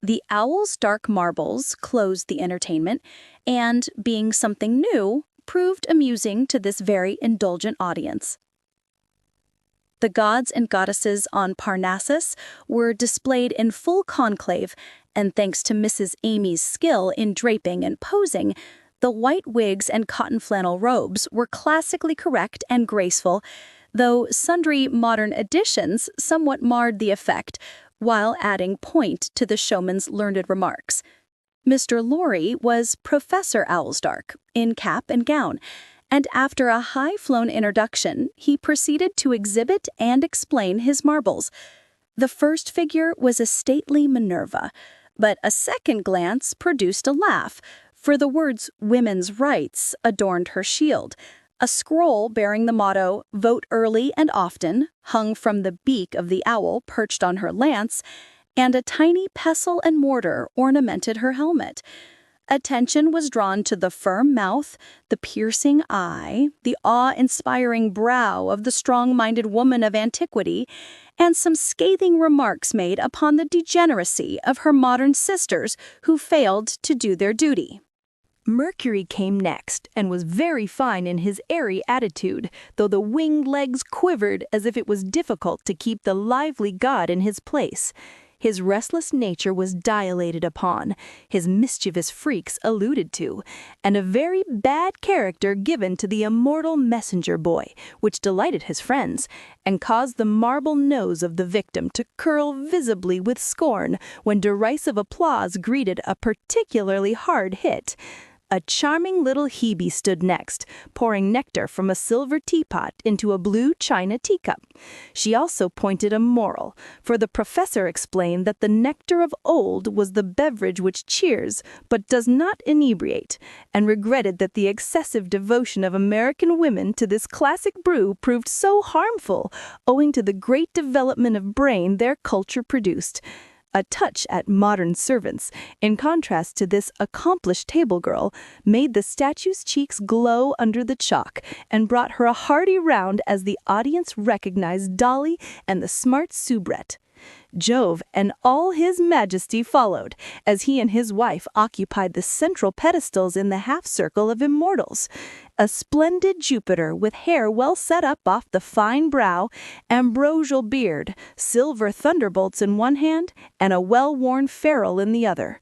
The Owl's Dark Marbles closed the entertainment, and, being something new, proved amusing to this very indulgent audience. The gods and goddesses on Parnassus were displayed in full conclave, and thanks to Mrs. Amy's skill in draping and posing, the white wigs and cotton flannel robes were classically correct and graceful, though sundry modern additions somewhat marred the effect, while adding point to the showman's learned remarks. Mr. Lorry was Professor Owlsdark, in cap and gown, and after a high-flown introduction, he proceeded to exhibit and explain his marbles. The first figure was a stately Minerva, but a second glance produced a laugh, for the words "Women's Rights" adorned her shield. A scroll bearing the motto, "Vote Early and Often," hung from the beak of the owl perched on her lance, and a tiny pestle and mortar ornamented her helmet. Attention was drawn to the firm mouth, the piercing eye, the awe-inspiring brow of the strong-minded woman of antiquity, and some scathing remarks made upon the degeneracy of her modern sisters who failed to do their duty. Mercury came next and was very fine in his airy attitude, though the winged legs quivered as if it was difficult to keep the lively god in his place. His restless nature was dilated upon, his mischievous freaks alluded to, and a very bad character given to the immortal messenger boy, which delighted his friends, and caused the marble nose of the victim to curl visibly with scorn when derisive applause greeted a particularly hard hit. A charming little Hebe stood next, pouring nectar from a silver teapot into a blue china teacup. She also pointed a moral, for the professor explained that the nectar of old was the beverage which cheers but does not inebriate, and regretted that the excessive devotion of American women to this classic brew proved so harmful, owing to the great development of brain their culture produced. A touch at modern servants, in contrast to this accomplished table girl, made the statue's cheeks glow under the chalk and brought her a hearty round as the audience recognized Dolly and the smart soubrette. Jove and all his majesty followed, as he and his wife occupied the central pedestals in the half-circle of immortals. A splendid Jupiter with hair well set up off the fine brow, ambrosial beard, silver thunderbolts in one hand, and a well-worn ferule in the other.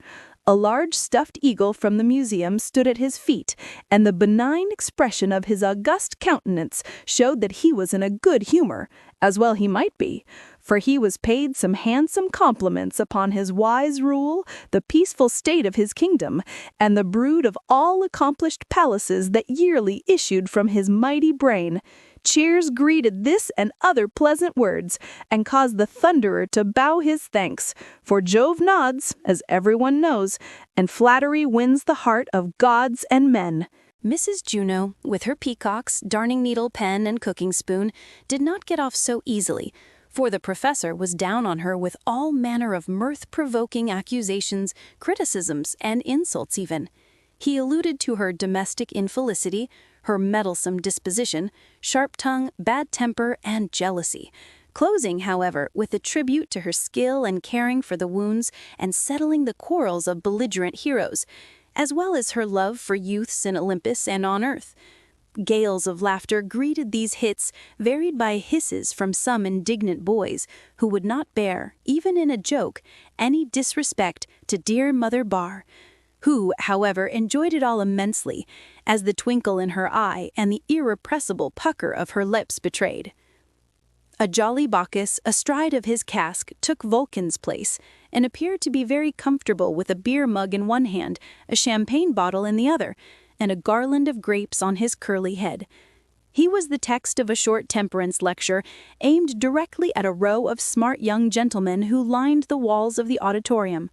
A large stuffed eagle from the museum stood at his feet, and the benign expression of his august countenance showed that he was in a good humor, as well he might be, for he was paid some handsome compliments upon his wise rule, the peaceful state of his kingdom, and the brood of all accomplished palaces that yearly issued from his mighty brain. Cheers greeted this and other pleasant words, and caused the Thunderer to bow his thanks, for Jove nods, as everyone knows, and flattery wins the heart of gods and men. Mrs. Juno, with her peacocks, darning needle, pen, and cooking spoon, did not get off so easily, for the professor was down on her with all manner of mirth-provoking accusations, criticisms, and insults even. He alluded to her domestic infelicity, her meddlesome disposition, sharp tongue, bad temper, and jealousy, closing, however, with a tribute to her skill in caring for the wounds and settling the quarrels of belligerent heroes, as well as her love for youths in Olympus and on earth. Gales of laughter greeted these hits, varied by hisses from some indignant boys who would not bear, even in a joke, any disrespect to dear Mother Bar, who, however, enjoyed it all immensely, as the twinkle in her eye and the irrepressible pucker of her lips betrayed. A jolly Bacchus, astride of his cask, took Vulcan's place, and appeared to be very comfortable with a beer mug in one hand, a champagne bottle in the other, and a garland of grapes on his curly head. He was the text of a short temperance lecture aimed directly at a row of smart young gentlemen who lined the walls of the auditorium.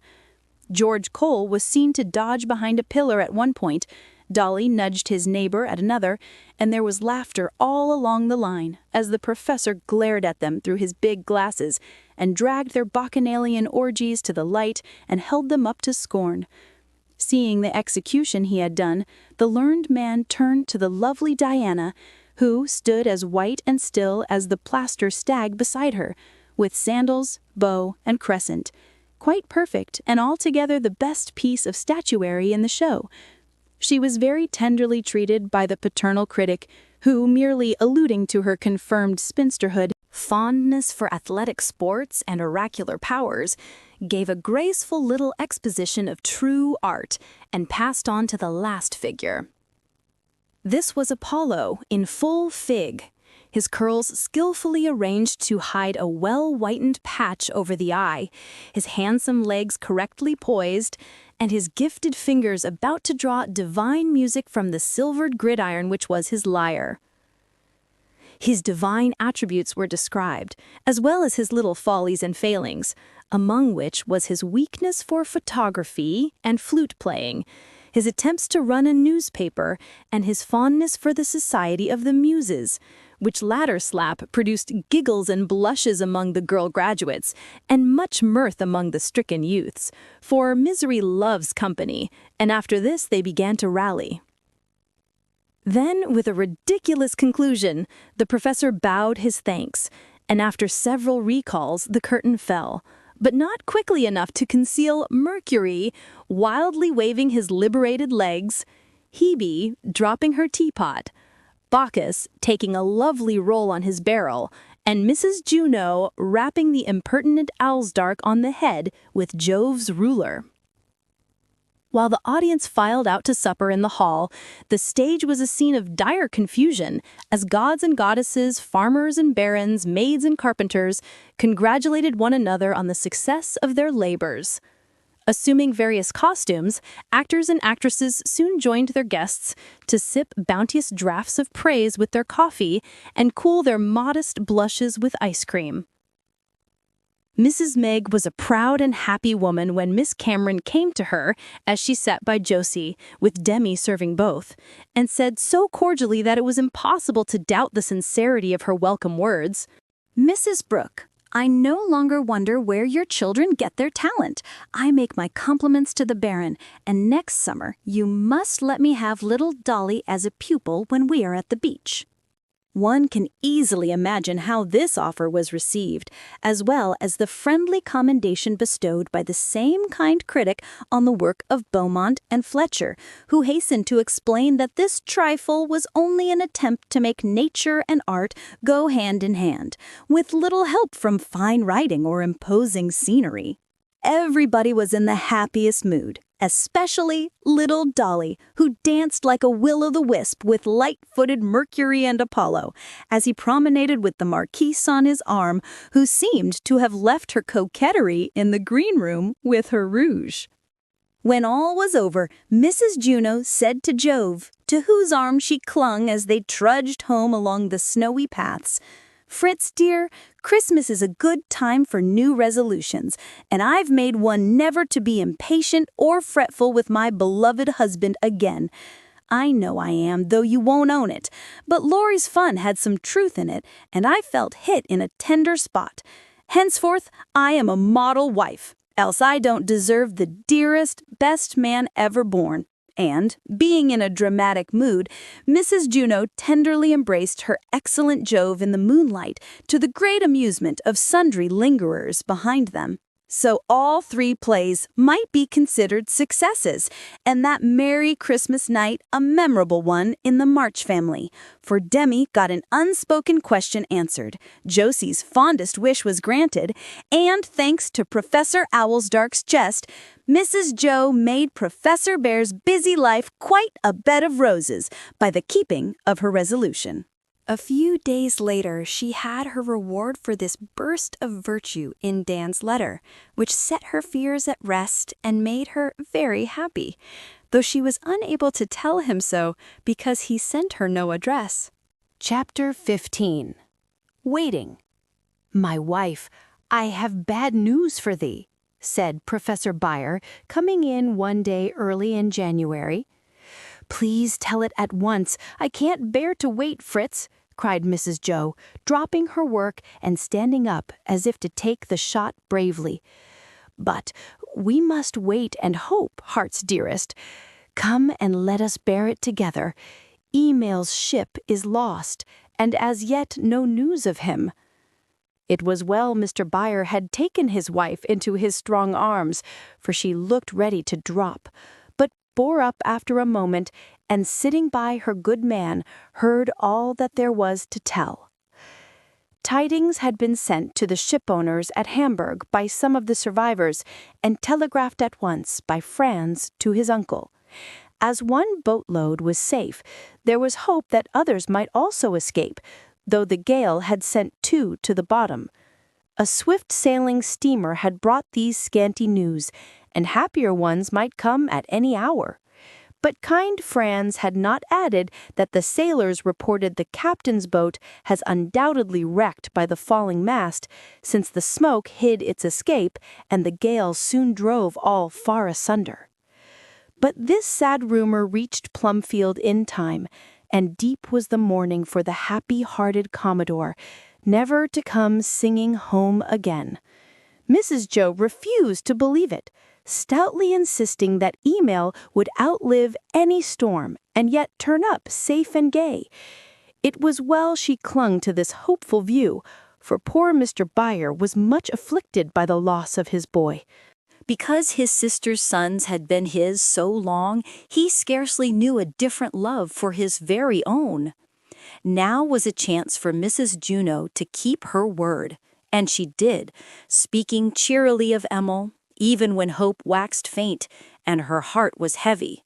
George Cole was seen to dodge behind a pillar at one point, Dolly nudged his neighbor at another, and there was laughter all along the line as the professor glared at them through his big glasses and dragged their bacchanalian orgies to the light and held them up to scorn. Seeing the execution he had done, the learned man turned to the lovely Diana, who stood as white and still as the plaster stag beside her, with sandals, bow, and crescent, quite perfect and altogether the best piece of statuary in the show. She was very tenderly treated by the paternal critic, who, merely alluding to her confirmed spinsterhood, fondness for athletic sports and oracular powers, gave a graceful little exposition of true art and passed on to the last figure. This was Apollo in full fig, his curls skillfully arranged to hide a well-whitened patch over the eye, his handsome legs correctly poised, and his gifted fingers about to draw divine music from the silvered gridiron which was his lyre. His divine attributes were described, as well as his little follies and failings, among which was his weakness for photography and flute playing, his attempts to run a newspaper, and his fondness for the society of the Muses, which latter slap produced giggles and blushes among the girl graduates, and much mirth among the stricken youths, for misery loves company, and after this they began to rally. Then, with a ridiculous conclusion, the professor bowed his thanks, and after several recalls the curtain fell, but not quickly enough to conceal Mercury, wildly waving his liberated legs, Hebe dropping her teapot, Bacchus taking a lovely roll on his barrel, and Mrs. Juno rapping the impertinent Owlsdark on the head with Jove's ruler. While the audience filed out to supper in the hall, the stage was a scene of dire confusion as gods and goddesses, farmers and barons, maids and carpenters congratulated one another on the success of their labors. Assuming various costumes, actors and actresses soon joined their guests to sip bounteous draughts of praise with their coffee and cool their modest blushes with ice cream. Mrs. Meg was a proud and happy woman when Miss Cameron came to her as she sat by Josie, with Demi serving both, and said so cordially that it was impossible to doubt the sincerity of her welcome words. Mrs. Brooke, I no longer wonder where your children get their talent. I make my compliments to the Baron, and next summer you must let me have little Dolly as a pupil when we are at the beach. One can easily imagine how this offer was received, as well as the friendly commendation bestowed by the same kind critic on the work of Beaumont and Fletcher, who hastened to explain that this trifle was only an attempt to make nature and art go hand in hand, with little help from fine writing or imposing scenery. Everybody was in the happiest mood, especially little Dolly, who danced like a will-o'-the-wisp with light-footed Mercury and Apollo, as he promenaded with the Marquise on his arm, who seemed to have left her coquetry in the green room with her rouge. When all was over, Mrs. Juno said to Jove, to whose arm she clung as they trudged home along the snowy paths, "Fritz, dear, Christmas is a good time for new resolutions, and I've made one never to be impatient or fretful with my beloved husband again. I know I am, though you won't own it, but Laurie's fun had some truth in it, and I felt hit in a tender spot. Henceforth, I am a model wife, else I don't deserve the dearest, best man ever born." And, being in a dramatic mood, Mrs. Juno tenderly embraced her excellent Jove in the moonlight, to the great amusement of sundry lingerers behind them. So all three plays might be considered successes, and that merry Christmas night a memorable one in the March family, for Demi got an unspoken question answered, Josie's fondest wish was granted, and thanks to Professor Owlsdark's jest, Mrs. Jo made Professor Bear's busy life quite a bed of roses by the keeping of her resolution. A few days later, she had her reward for this burst of virtue in Dan's letter, which set her fears at rest and made her very happy, though she was unable to tell him so because he sent her no address. Chapter 15. Waiting. "My wife, I have bad news for thee," said Professor Bhaer, coming in one day early in January. "Please tell it at once. I can't bear to wait, Fritz," cried Mrs. Jo, dropping her work and standing up as if to take the shot bravely. "But we must wait and hope, heart's dearest. Come and let us bear it together. Emil's ship is lost, and as yet no news of him." It was well Mr. Bhaer had taken his wife into his strong arms, for she looked ready to drop, but bore up after a moment, and sitting by her good man, heard all that there was to tell. Tidings had been sent to the shipowners at Hamburg by some of the survivors, and telegraphed at once by Franz to his uncle. As one boatload was safe, there was hope that others might also escape, though the gale had sent 2 to the bottom. A swift-sailing steamer had brought these scanty news, and happier ones might come at any hour. But kind Franz had not added that the sailors reported the captain's boat has undoubtedly wrecked by the falling mast, since the smoke hid its escape, and the gale soon drove all far asunder. But this sad rumor reached Plumfield in time, and deep was the mourning for the happy-hearted Commodore, never to come singing home again. Mrs. Jo refused to believe it, stoutly insisting that Emil would outlive any storm and yet turn up safe and gay. It was well she clung to this hopeful view, for poor Mr. Bhaer was much afflicted by the loss of his boy. Because his sister's sons had been his so long, he scarcely knew a different love for his very own. Now was a chance for Mrs. Juno to keep her word, and she did, speaking cheerily of Emil, even when hope waxed faint and her heart was heavy.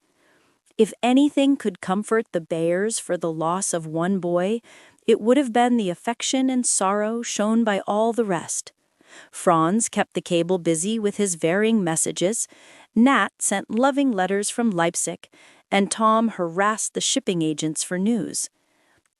If anything could comfort the Bhaers for the loss of one boy, it would have been the affection and sorrow shown by all the rest. Franz kept the cable busy with his varying messages, Nat sent loving letters from Leipzig, and Tom harassed the shipping agents for news.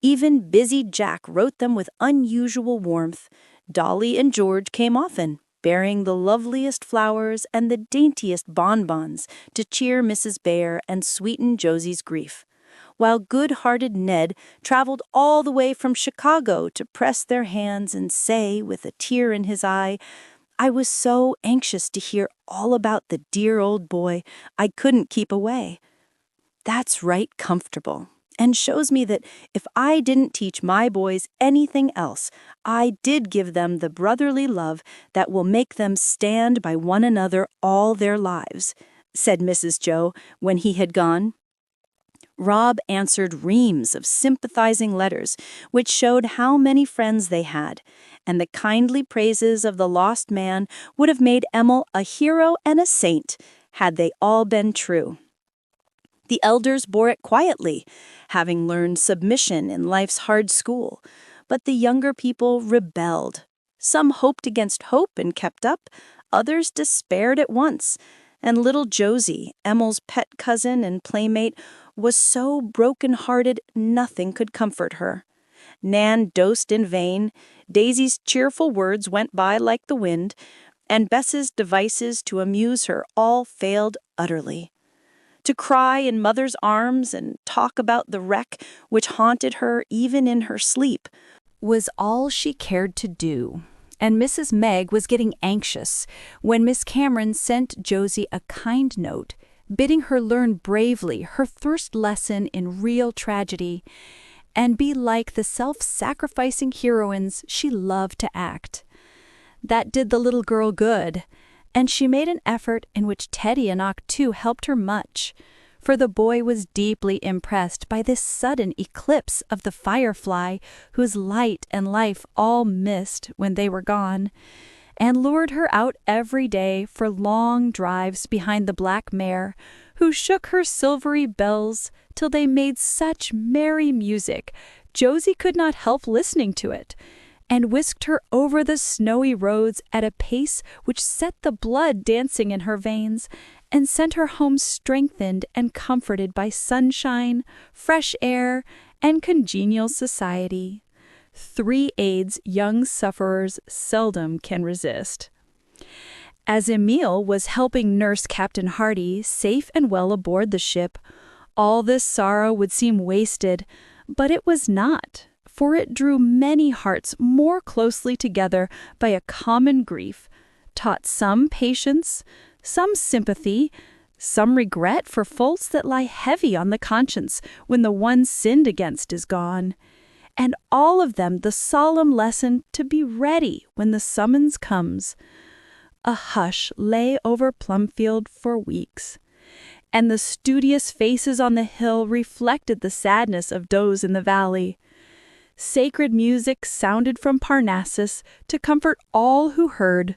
Even busy Jack wrote them with unusual warmth. Dolly and George came often, bearing the loveliest flowers and the daintiest bonbons to cheer Mrs. Bhaer and sweeten Josie's grief, while good-hearted Ned traveled all the way from Chicago to press their hands and say, with a tear in his eye, "I was so anxious to hear all about the dear old boy, I couldn't keep away." That's right comfortable, and shows me that if I didn't teach my boys anything else, I did give them the brotherly love that will make them stand by one another all their lives, said Mrs. Jo when he had gone. Rob answered reams of sympathizing letters, which showed how many friends they had, and the kindly praises of the lost man would have made Emil a hero and a saint had they all been true. The elders bore it quietly, having learned submission in life's hard school, but the younger people rebelled. Some hoped against hope and kept up, others despaired at once, and little Josie, Emil's pet cousin and playmate, was so broken-hearted nothing could comfort her. Nan dosed in vain, Daisy's cheerful words went by like the wind, and Bess's devices to amuse her all failed utterly. To cry in Mother's arms and talk about the wreck which haunted her even in her sleep was all she cared to do. And Mrs. Meg was getting anxious when Miss Cameron sent Josie a kind note, bidding her learn bravely her first lesson in real tragedy and be like the self-sacrificing heroines she loved to act. That did the little girl good, and she made an effort in which Teddy and Ock too helped her much, for the boy was deeply impressed by this sudden eclipse of the firefly whose light and life all missed when they were gone, and lured her out every day for long drives behind the black mare, who shook her silvery bells till they made such merry music Josie could not help listening to it, and whisked her over the snowy roads at a pace which set the blood dancing in her veins, and sent her home strengthened and comforted by sunshine, fresh air, and congenial society. 3 aids young sufferers seldom can resist. As Emil was helping nurse Captain Hardy safe and well aboard the ship, all this sorrow would seem wasted, but it was not, for it drew many hearts more closely together by a common grief, taught some patience, some sympathy, some regret for faults that lie heavy on the conscience when the one sinned against is gone, and all of them the solemn lesson to be ready when the summons comes. A hush lay over Plumfield for weeks, and the studious faces on the hill reflected the sadness of those in the valley. Sacred music sounded from Parnassus to comfort all who heard.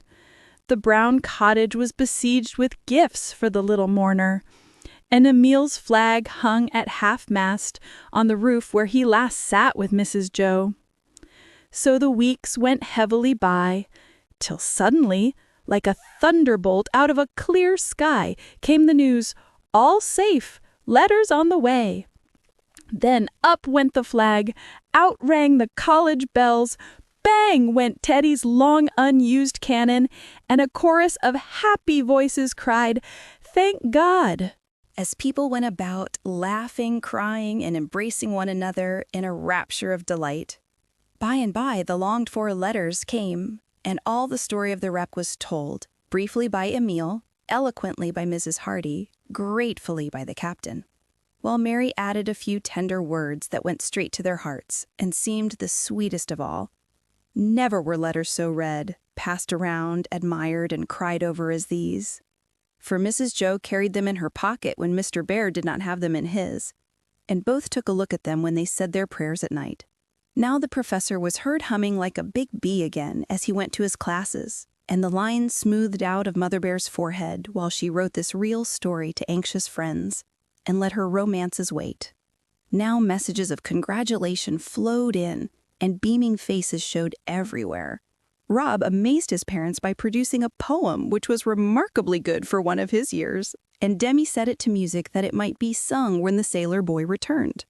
The brown cottage was besieged with gifts for the little mourner, and Emil's flag hung at half-mast on the roof where he last sat with Mrs. Jo. So the weeks went heavily by, till suddenly, like a thunderbolt out of a clear sky, came the news, "All safe, letters on the way." Then up went the flag, out rang the college bells, bang went Teddy's long unused cannon, and a chorus of happy voices cried, "Thank God!" as people went about laughing, crying, and embracing one another in a rapture of delight. By and by the longed-for letters came, and all the story of the wreck was told, briefly by Emil, eloquently by Mrs. Hardy, gratefully by the captain, while Mary added a few tender words that went straight to their hearts and seemed the sweetest of all. Never were letters so read, passed around, admired, and cried over as these. for Mrs. Jo carried them in her pocket when Mr. Bear did not have them in his, and both took a look at them when they said their prayers at night. Now the professor was heard humming like a big bee again as he went to his classes, and the lines smoothed out of Mother Bear's forehead while she wrote this real story to anxious friends and let her romances wait. Now messages of congratulation flowed in, and beaming faces showed everywhere. Rob amazed his parents by producing a poem which was remarkably good for one of his years, and Demi set it to music that it might be sung when the sailor boy returned.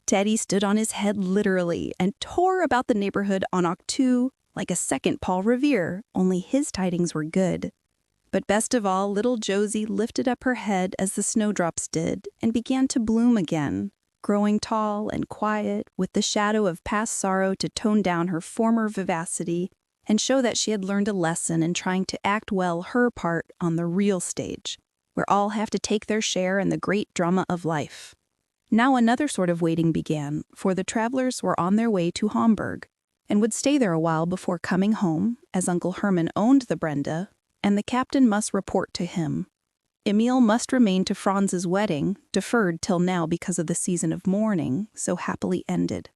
Teddy stood on his head literally and tore about the neighborhood en octu like a second Paul Revere, only his tidings were good. But best of all, little Josie lifted up her head as the snowdrops did and began to bloom again, growing tall and quiet with the shadow of past sorrow to tone down her former vivacity and show that she had learned a lesson in trying to act well her part on the real stage, where all have to take their share in the great drama of life. Now another sort of waiting began, for the travelers were on their way to Hamburg, and would stay there a while before coming home, as Uncle Herman owned the Brenda, and the captain must report to him. Emil must remain to Franz's wedding, deferred till now because of the season of mourning, so happily ended.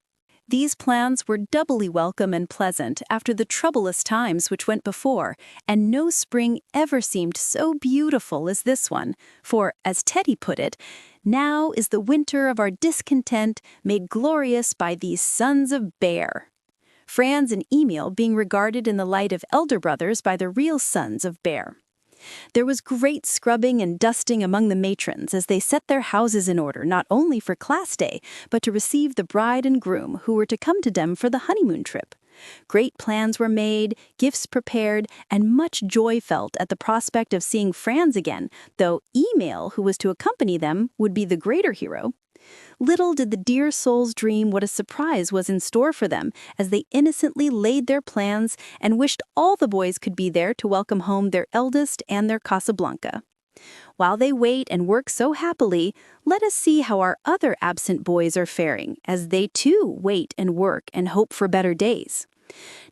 These plans were doubly welcome and pleasant after the troublous times which went before, and no spring ever seemed so beautiful as this one, for, as Teddy put it, now is the winter of our discontent made glorious by these sons of Bear. Franz and Emil being regarded in the light of elder brothers by the real sons of Bear. There was great scrubbing and dusting among the matrons as they set their houses in order not only for class day, but to receive the bride and groom who were to come to them for the honeymoon trip. Great plans were made, gifts prepared, and much joy felt at the prospect of seeing Franz again, though Emil, who was to accompany them, would be the greater hero. Little did the dear souls dream what a surprise was in store for them as they innocently laid their plans and wished all the boys could be there to welcome home their eldest and their Casablanca. While they wait and work so happily, let us see how our other absent boys are faring as they too wait and work and hope for better days.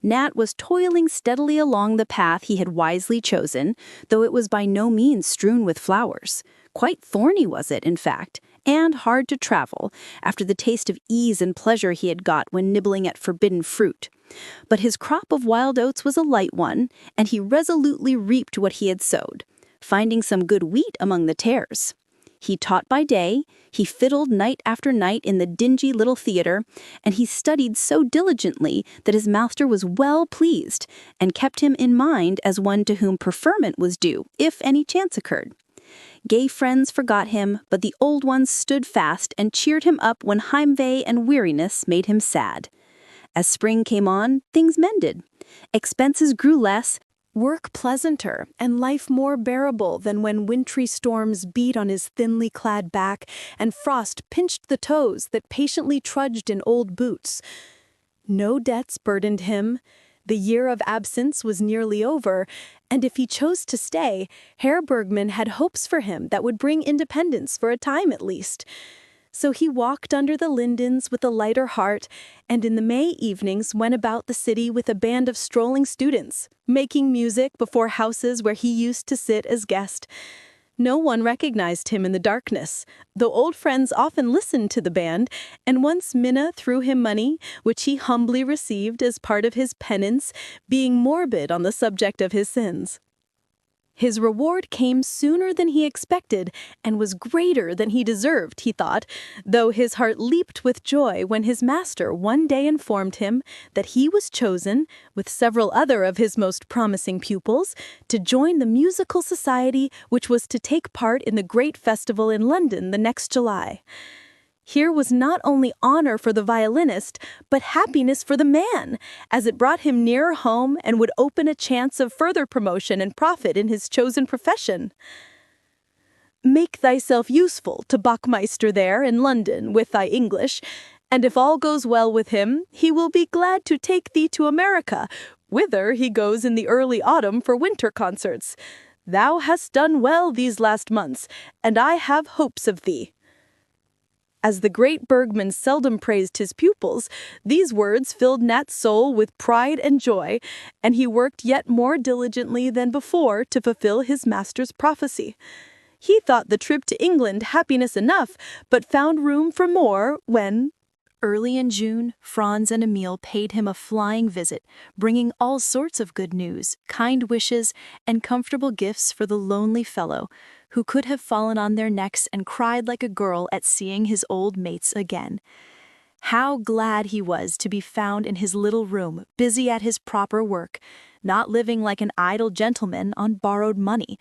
Nat was toiling steadily along the path he had wisely chosen, though it was by no means strewn with flowers. Quite thorny was it, in fact, and hard to travel, after the taste of ease and pleasure he had got when nibbling at forbidden fruit. But his crop of wild oats was a light one, and he resolutely reaped what he had sowed, finding some good wheat among the tares. He taught by day, he fiddled night after night in the dingy little theater, and he studied so diligently that his master was well pleased, and kept him in mind as one to whom preferment was due, if any chance occurred. Gay friends forgot him, but the old ones stood fast and cheered him up when heimweh and weariness made him sad. As spring came on, things mended. Expenses grew less, work pleasanter, and life more bearable than when wintry storms beat on his thinly clad back and frost pinched the toes that patiently trudged in old boots. No debts burdened him. The year of absence was nearly over, and if he chose to stay, Herr Bergman had hopes for him that would bring independence for a time at least. So he walked under the lindens with a lighter heart, and in the May evenings went about the city with a band of strolling students, making music before houses where he used to sit as guest. No one recognized him in the darkness, though old friends often listened to the band, and once Minna threw him money, which he humbly received as part of his penance, being morbid on the subject of his sins. His reward came sooner than he expected, and was greater than he deserved, he thought, though his heart leaped with joy when his master one day informed him that he was chosen, with several other of his most promising pupils, to join the musical society which was to take part in the great festival in London the next July. Here was not only honor for the violinist, but happiness for the man, as it brought him nearer home and would open a chance of further promotion and profit in his chosen profession. Make thyself useful to Bachmeister there in London with thy English, and if all goes well with him, he will be glad to take thee to America, whither he goes in the early autumn for winter concerts. Thou hast done well these last months, and I have hopes of thee. As the great Bergman seldom praised his pupils, these words filled Nat's soul with pride and joy, and he worked yet more diligently than before to fulfill his master's prophecy. He thought the trip to England happiness enough, but found room for more when, Early in June, Franz and Emil paid him a flying visit, bringing all sorts of good news, kind wishes, and comfortable gifts for the lonely fellow, who could have fallen on their necks and cried like a girl at seeing his old mates again. How glad he was to be found in his little room, busy at his proper work, not living like an idle gentleman on borrowed money.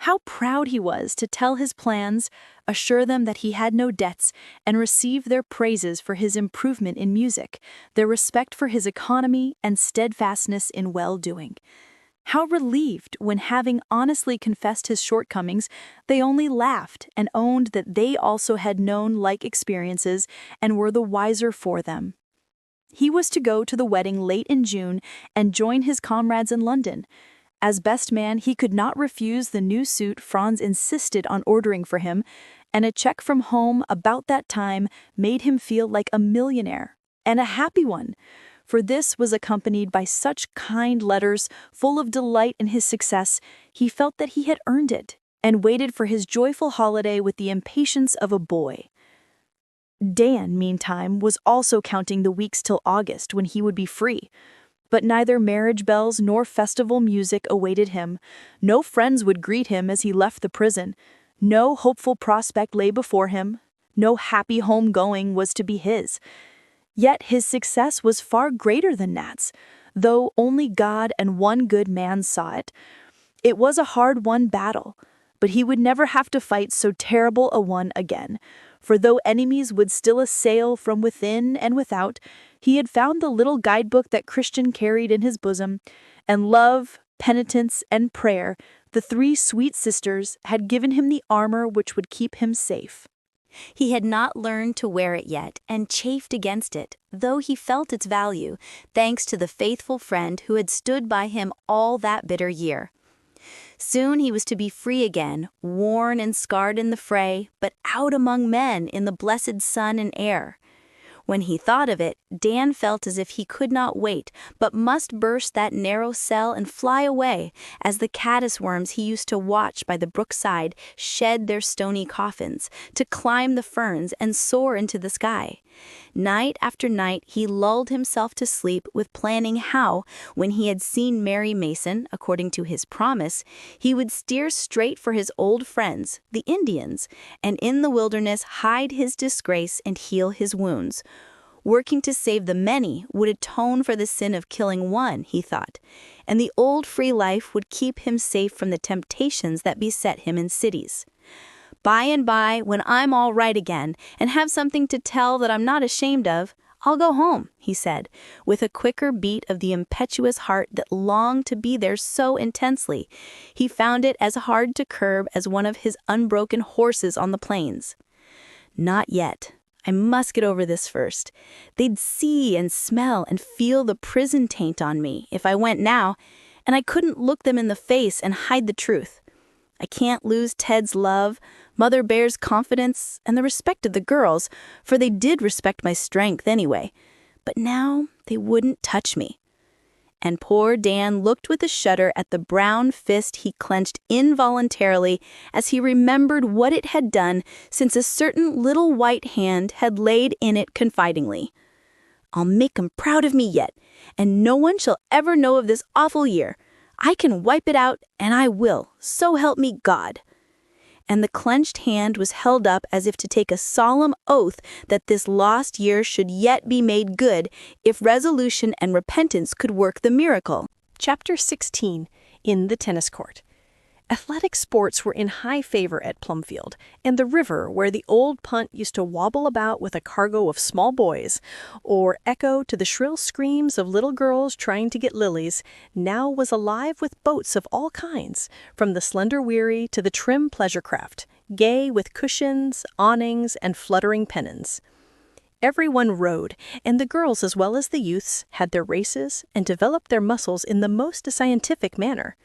How proud he was to tell his plans, assure them that he had no debts, and receive their praises for his improvement in music, their respect for his economy and steadfastness in well-doing. How relieved when, having honestly confessed his shortcomings, they only laughed and owned that they also had known like experiences and were the wiser for them. He was to go to the wedding late in June and join his comrades in London. As best man, he could not refuse the new suit Franz insisted on ordering for him, and a check from home about that time made him feel like a millionaire, and a happy one, for this was accompanied by such kind letters full of delight in his success, he felt that he had earned it, and waited for his joyful holiday with the impatience of a boy. Dan, meantime, was also counting the weeks till August when he would be free. But neither marriage bells nor festival music awaited him. No friends would greet him as he left the prison. No hopeful prospect lay before him. No happy home-going was to be his. Yet his success was far greater than Nat's, though only God and one good man saw it. It was a hard-won battle, but he would never have to fight so terrible a one again, for though enemies would still assail from within and without, he had found the little guidebook that Christian carried in his bosom, and love, penitence, and prayer, the three sweet sisters, had given him the armor which would keep him safe. He had not learned to wear it yet and chafed against it, though he felt its value, thanks to the faithful friend who had stood by him all that bitter year. Soon he was to be free again, worn and scarred in the fray, but out among men in the blessed sun and air. When he thought of it, Dan felt as if he could not wait, but must burst that narrow cell and fly away, as the caddis-worms he used to watch by the brookside shed their stony coffins, to climb the ferns and soar into the sky. Night after night he lulled himself to sleep with planning how, when he had seen Mary Mason, according to his promise, he would steer straight for his old friends, the Indians, and in the wilderness hide his disgrace and heal his wounds. Working to save the many would atone for the sin of killing one, he thought, and the old free life would keep him safe from the temptations that beset him in cities. By and by, when I'm all right again and have something to tell that I'm not ashamed of, I'll go home, he said, with a quicker beat of the impetuous heart that longed to be there so intensely. He found it as hard to curb as one of his unbroken horses on the plains. Not yet. I must get over this first. They'd see and smell and feel the prison taint on me if I went now, and I couldn't look them in the face and hide the truth. I can't lose Ted's love, Mother Bear's confidence, and the respect of the girls, for they did respect my strength anyway. But now they wouldn't touch me. And poor Dan looked with a shudder at the brown fist he clenched involuntarily as he remembered what it had done since a certain little white hand had laid in it confidingly. I'll make 'em proud of me yet, and no one shall ever know of this awful year. I can wipe it out, and I will, so help me God. And the clenched hand was held up as if to take a solemn oath that this lost year should yet be made good if resolution and repentance could work the miracle. Chapter 16. In the Tennis Court. Athletic sports were in high favor at Plumfield, and the river where the old punt used to wobble about with a cargo of small boys, or echo to the shrill screams of little girls trying to get lilies, now was alive with boats of all kinds, from the slender wherry to the trim pleasure craft, gay with cushions, awnings, and fluttering pennons. Everyone rowed, and the girls as well as the youths had their races and developed their muscles in the most scientific manner.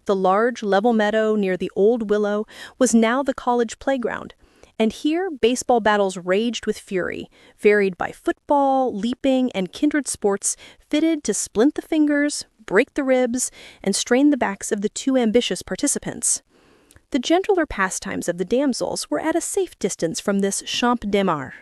The large, level meadow near the old willow was now the college playground, And here, baseball battles raged with fury, varied by football, leaping, and kindred sports fitted to splint the fingers, break the ribs, and strain the backs of the too ambitious participants. The gentler pastimes of the damsels were at a safe distance from this Champ de Mars.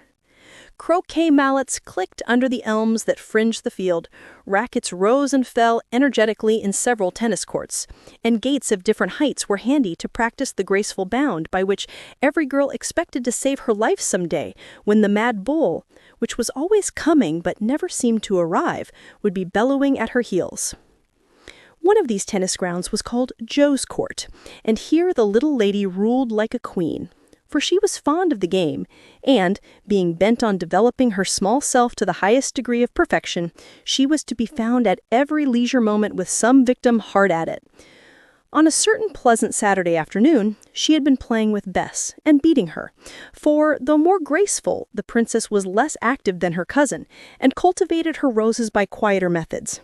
Croquet mallets clicked under the elms that fringed the field, rackets rose and fell energetically in several tennis courts, and gates of different heights were handy to practice the graceful bound by which every girl expected to save her life someday when the mad bull, which was always coming but never seemed to arrive, would be bellowing at her heels. One of these tennis grounds was called Jo's Court, and here the little lady ruled like a queen. For she was fond of the game, and, being bent on developing her small self to the highest degree of perfection, she was to be found at every leisure moment with some victim hard at it. On a certain pleasant Saturday afternoon, she had been playing with Bess, and beating her, for, though more graceful, the princess was less active than her cousin, and cultivated her roses by quieter methods.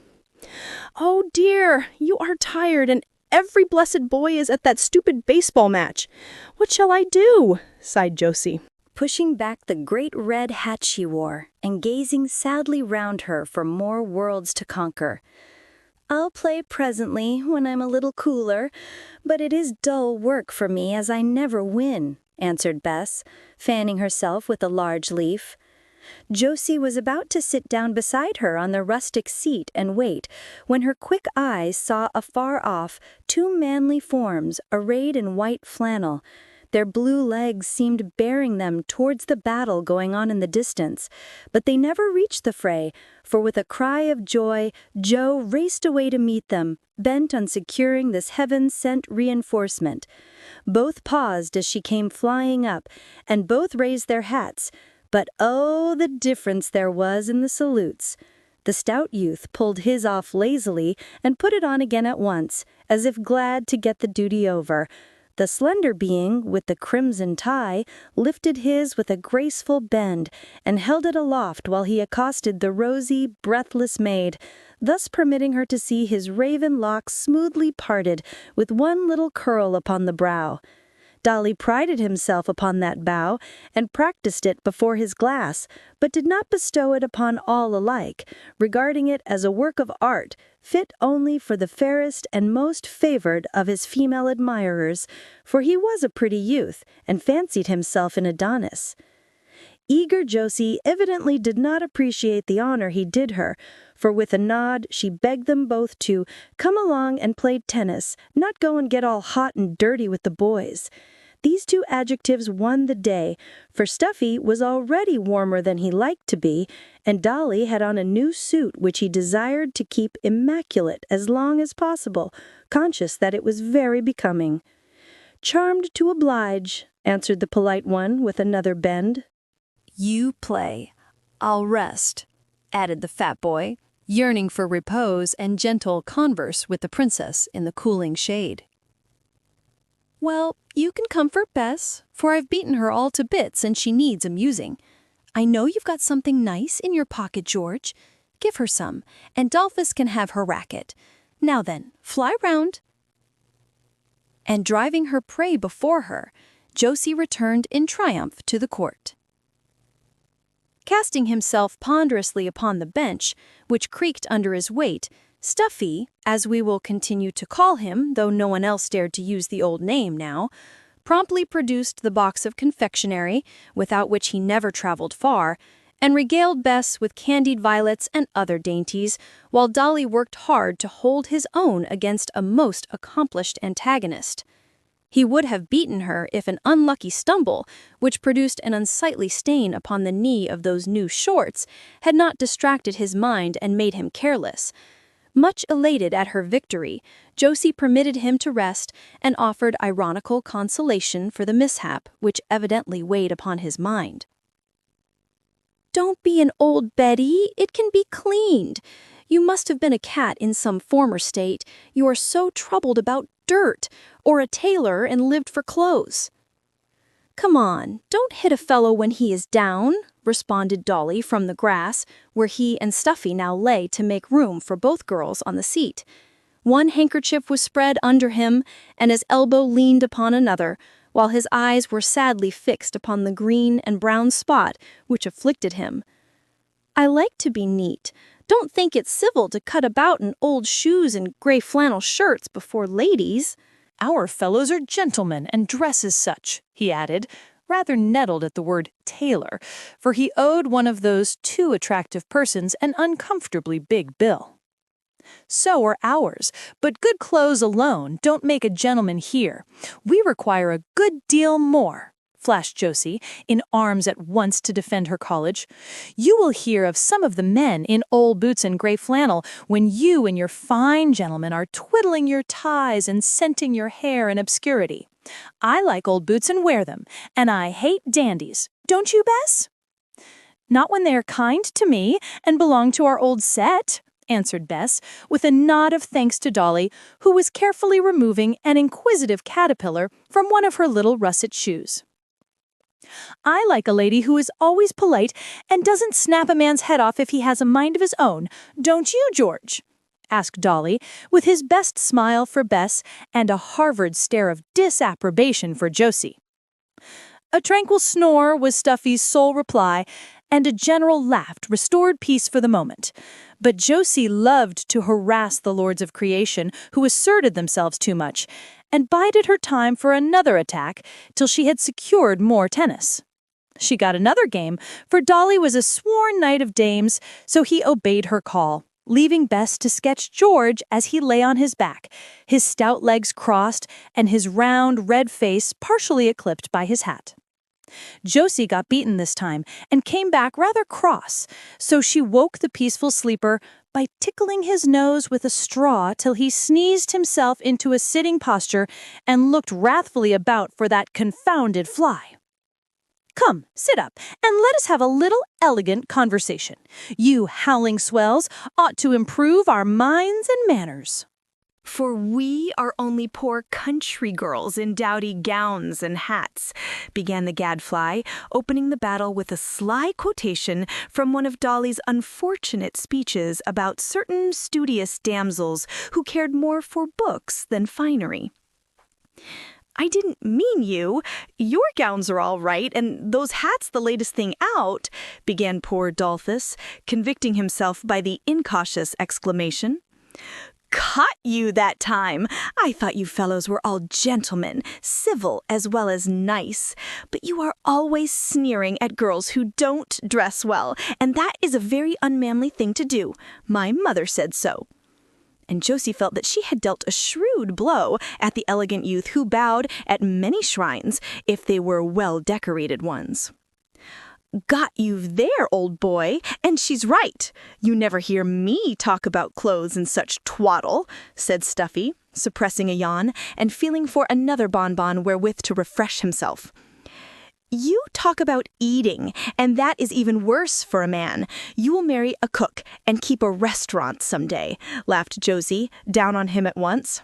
"Oh dear, you are tired, and every blessed boy is at that stupid baseball match. What shall I do?" sighed Josie, pushing back the great red hat she wore and gazing sadly round her for more worlds to conquer. "I'll play presently when I'm a little cooler, but it is dull work for me as I never win," answered Bess, fanning herself with a large leaf. Josie was about to sit down beside her on the rustic seat and wait, when her quick eyes saw afar off 2 manly forms arrayed in white flannel. Their blue legs seemed bearing them towards the battle going on in the distance, but they never reached the fray, for with a cry of joy, Jo raced away to meet them, bent on securing this heaven-sent reinforcement. Both paused as she came flying up, and both raised their hats. But oh, the difference there was in the salutes. The stout youth pulled his off lazily and put it on again at once, as if glad to get the duty over. The slender being, with the crimson tie, lifted his with a graceful bend and held it aloft while he accosted the rosy, breathless maid, thus permitting her to see his raven locks smoothly parted with one little curl upon the brow. Dolly prided himself upon that bow and practiced it before his glass, but did not bestow it upon all alike, regarding it as a work of art fit only for the fairest and most favored of his female admirers, for he was a pretty youth and fancied himself an Adonis. Eager Josie evidently did not appreciate the honor he did her, for with a nod she begged them both to come along and play tennis, not go and get all hot and dirty with the boys. These 2 adjectives won the day, for Stuffy was already warmer than he liked to be, and Dolly had on a new suit which he desired to keep immaculate as long as possible, conscious that it was very becoming. "Charmed to oblige," answered the polite one with another bend. "You play. I'll rest," added the fat boy, yearning for repose and gentle converse with the princess in the cooling shade. "Well, you can comfort Bess, for I've beaten her all to bits and she needs amusing. I know you've got something nice in your pocket, George. Give her some, and Dolphus can have her racket. Now then, fly round." And driving her prey before her, Josie returned in triumph to the court. Casting himself ponderously upon the bench, which creaked under his weight, Stuffy, as we will continue to call him, though no one else dared to use the old name now, promptly produced the box of confectionery, without which he never traveled far, and regaled Bess with candied violets and other dainties, while Dolly worked hard to hold his own against a most accomplished antagonist. He would have beaten her if an unlucky stumble, which produced an unsightly stain upon the knee of those new shorts, had not distracted his mind and made him careless. Much elated at her victory, Josie permitted him to rest and offered ironical consolation for the mishap which evidently weighed upon his mind. "Don't be an old Betty, it can be cleaned. You must have been a cat in some former state. You are so troubled about dirt, or a tailor and lived for clothes." "Come on, don't hit a fellow when he is down," responded Dolly from the grass, where he and Stuffy now lay to make room for both girls on the seat. One handkerchief was spread under him, and his elbow leaned upon another, while his eyes were sadly fixed upon the green and brown spot which afflicted him. "I like to be neat. Don't think it's civil to cut about in old shoes and gray flannel shirts before ladies." "Our fellows are gentlemen and dress as such," he added, rather nettled at the word tailor, for he owed one of those too attractive persons an uncomfortably big bill. "So are ours, but good clothes alone don't make a gentleman here. We require a good deal more," flashed Josie, in arms at once to defend her college. "You will hear of some of the men in old boots and gray flannel when you and your fine gentlemen are twiddling your ties and scenting your hair in obscurity. I like old boots and wear them, and I hate dandies. Don't you, Bess?" "Not when they are kind to me and belong to our old set," answered Bess, with a nod of thanks to Dolly, who was carefully removing an inquisitive caterpillar from one of her little russet shoes. "I like a lady who is always polite and doesn't snap a man's head off if he has a mind of his own. Don't you, George?" asked Dolly, with his best smile for Bess and a Harvard stare of disapprobation for Josie. A tranquil snore was Stuffy's sole reply, and a general laugh restored peace for the moment. But Josie loved to harass the lords of creation who asserted themselves too much, and bided her time for another attack till she had secured more tennis. She got another game, for Dolly was a sworn knight of dames, so he obeyed her call, leaving Bess to sketch George as he lay on his back, his stout legs crossed and his round, red face partially eclipsed by his hat. Josie got beaten this time and came back rather cross, so she woke the peaceful sleeper by tickling his nose with a straw till he sneezed himself into a sitting posture and looked wrathfully about for that confounded fly. "Come, sit up, and let us have a little elegant conversation. You howling swells ought to improve our minds and manners." "For we are only poor country girls in dowdy gowns and hats," began the gadfly, opening the battle with a sly quotation from one of Dolly's unfortunate speeches about certain studious damsels who cared more for books than finery. "I didn't mean you. Your gowns are all right, and those hats the latest thing out," began poor Dolphus, convicting himself by the incautious exclamation. "Caught you that time! I thought you fellows were all gentlemen, civil as well as nice. But you are always sneering at girls who don't dress well, and that is a very unmanly thing to do. My mother said so." And Josie felt that she had dealt a shrewd blow at the elegant youth who bowed at many shrines, if they were well-decorated ones. "Got you there, old boy, and she's right. You never hear me talk about clothes and such twaddle," said Stuffy, suppressing a yawn and feeling for another bonbon wherewith to refresh himself. "You talk about eating, and that is even worse for a man. You will marry a cook and keep a restaurant someday," laughed Josie, down on him at once.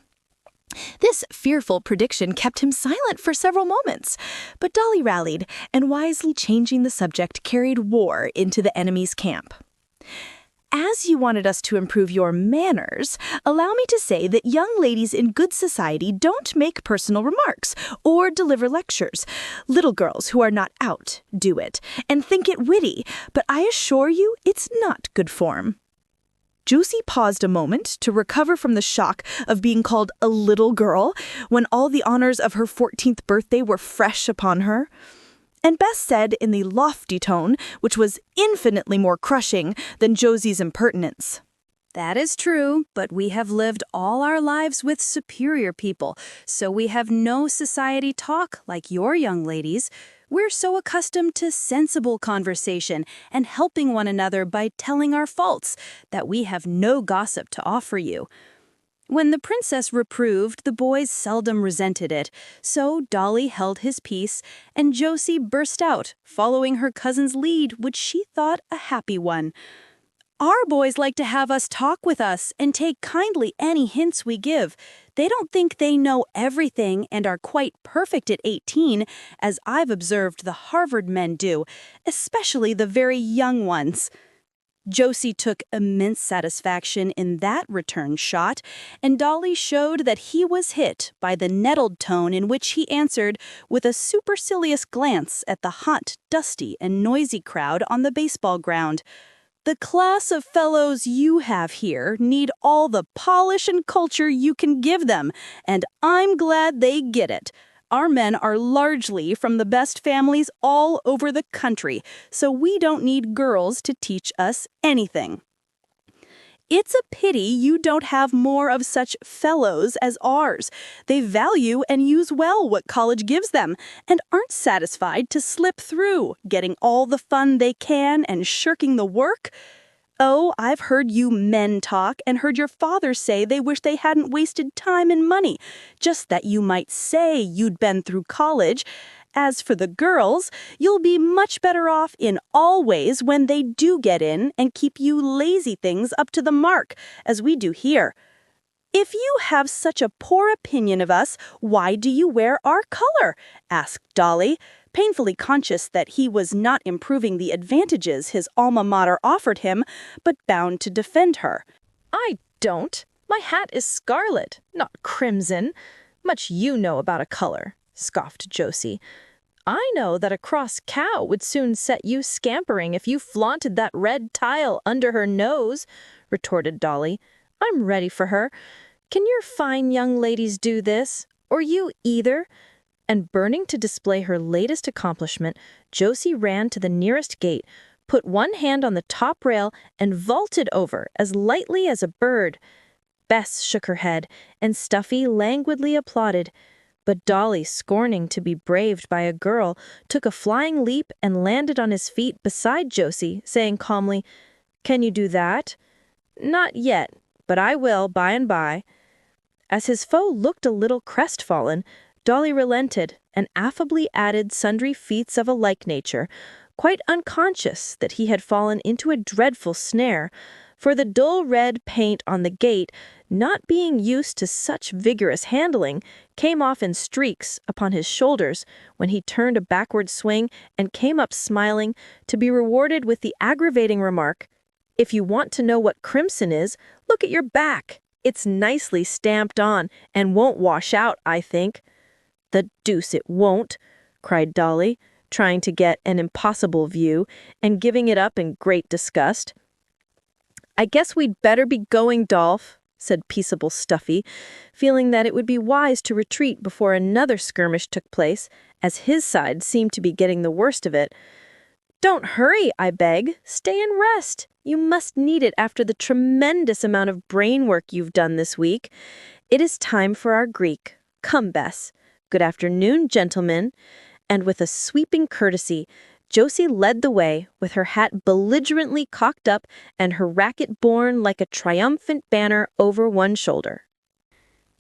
This fearful prediction kept him silent for several moments, but Dolly rallied, and wisely changing the subject carried war into the enemy's camp. "As you wanted us to improve your manners, allow me to say that young ladies in good society don't make personal remarks or deliver lectures. Little girls who are not out do it, and think it witty, but I assure you it's not good form." Josie paused a moment to recover from the shock of being called a little girl when all the honors of her 14th birthday were fresh upon her. And Bess said in the lofty tone, which was infinitely more crushing than Josie's impertinence, "That is true, but we have lived all our lives with superior people, so we have no society talk like your young ladies. We're so accustomed to sensible conversation and helping one another by telling our faults that we have no gossip to offer you." When the princess reproved, the boys seldom resented it, so Dolly held his peace, and Josie burst out, following her cousin's lead, which she thought a happy one. "Our boys like to have us talk with us and take kindly any hints we give. They don't think they know everything and are quite perfect at 18, as I've observed the Harvard men do, especially the very young ones." Josie took immense satisfaction in that return shot, and Dolly showed that he was hit by the nettled tone in which he answered with a supercilious glance at the hot, dusty, and noisy crowd on the baseball ground. "The class of fellows you have here need all the polish and culture you can give them, and I'm glad they get it. Our men are largely from the best families all over the country, so we don't need girls to teach us anything. It's a pity you don't have more of such fellows as ours. They value and use well what college gives them, and aren't satisfied to slip through, getting all the fun they can and shirking the work. Oh, I've heard you men talk and heard your father say they wish they hadn't wasted time and money, just that you might say you'd been through college. As for the girls, you'll be much better off in all ways when they do get in and keep you lazy things up to the mark, as we do here. If you have such a poor opinion of us, why do you wear our color?" asked Dolly, painfully conscious that he was not improving the advantages his alma mater offered him, but bound to defend her. "I don't. My hat is scarlet, not crimson. Much you know about a color," scoffed Josie. "I know that a cross cow would soon set you scampering if you flaunted that red tile under her nose," retorted Dolly. "I'm ready for her. Can your fine young ladies do this? Or you either?" And burning to display her latest accomplishment, Josie ran to the nearest gate, put one hand on the top rail, and vaulted over as lightly as a bird. Bess shook her head, and Stuffy languidly applauded. But Dolly, scorning to be braved by a girl, took a flying leap and landed on his feet beside Josie, saying calmly, "Can you do that?" "Not yet, but I will by and by." As his foe looked a little crestfallen, Dolly relented and affably added sundry feats of a like nature, quite unconscious that he had fallen into a dreadful snare, for the dull red paint on the gate, not being used to such vigorous handling, came off in streaks upon his shoulders when he turned a backward swing and came up smiling, to be rewarded with the aggravating remark, "If you want to know what crimson is, look at your back. It's nicely stamped on and won't wash out, I think." "The deuce it won't," cried Dolly, trying to get an impossible view and giving it up in great disgust. "I guess we'd better be going, Dolph," said peaceable Stuffy, feeling that it would be wise to retreat before another skirmish took place, as his side seemed to be getting the worst of it. "Don't hurry, I beg. Stay and rest. You must need it after the tremendous amount of brain work you've done this week. It is time for our Greek. Come, Bess. Good afternoon, gentlemen." And with a sweeping courtesy, Josie led the way, with her hat belligerently cocked up and her racket borne like a triumphant banner over one shoulder.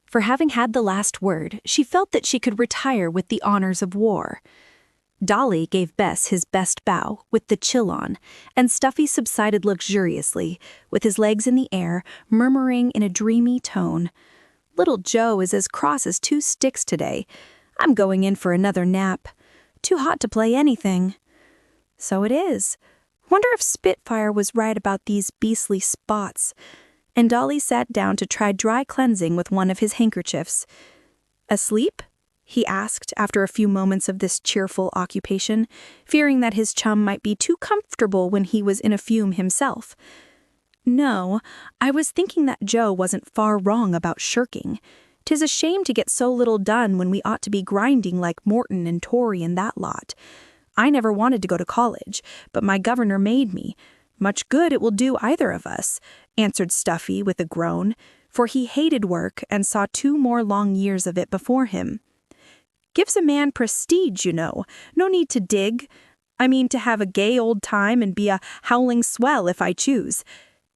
For having had the last word, she felt that she could retire with the honors of war. Dolly gave Bess his best bow, with the chill on, and Stuffy subsided luxuriously, with his legs in the air, murmuring in a dreamy tone, "Little Joe is as cross as two sticks today. I'm going in for another nap. Too hot to play anything." So it is. Wonder if Spitfire was right about these beastly spots. And Dolly sat down to try dry cleansing with one of his handkerchiefs. "Asleep?" he asked after a few moments of this cheerful occupation, fearing that his chum might be too comfortable when he was in a fume himself. "No, I was thinking that Joe wasn't far wrong about shirking. 'Tis a shame to get so little done when we ought to be grinding like Morton and Torrey and that lot. I never wanted to go to college, but my governor made me. Much good it will do either of us," answered Stuffy with a groan, for he hated work and saw 2 more long years of it before him. "Gives a man prestige, you know. No need to dig. I mean to have a gay old time and be a howling swell if I choose.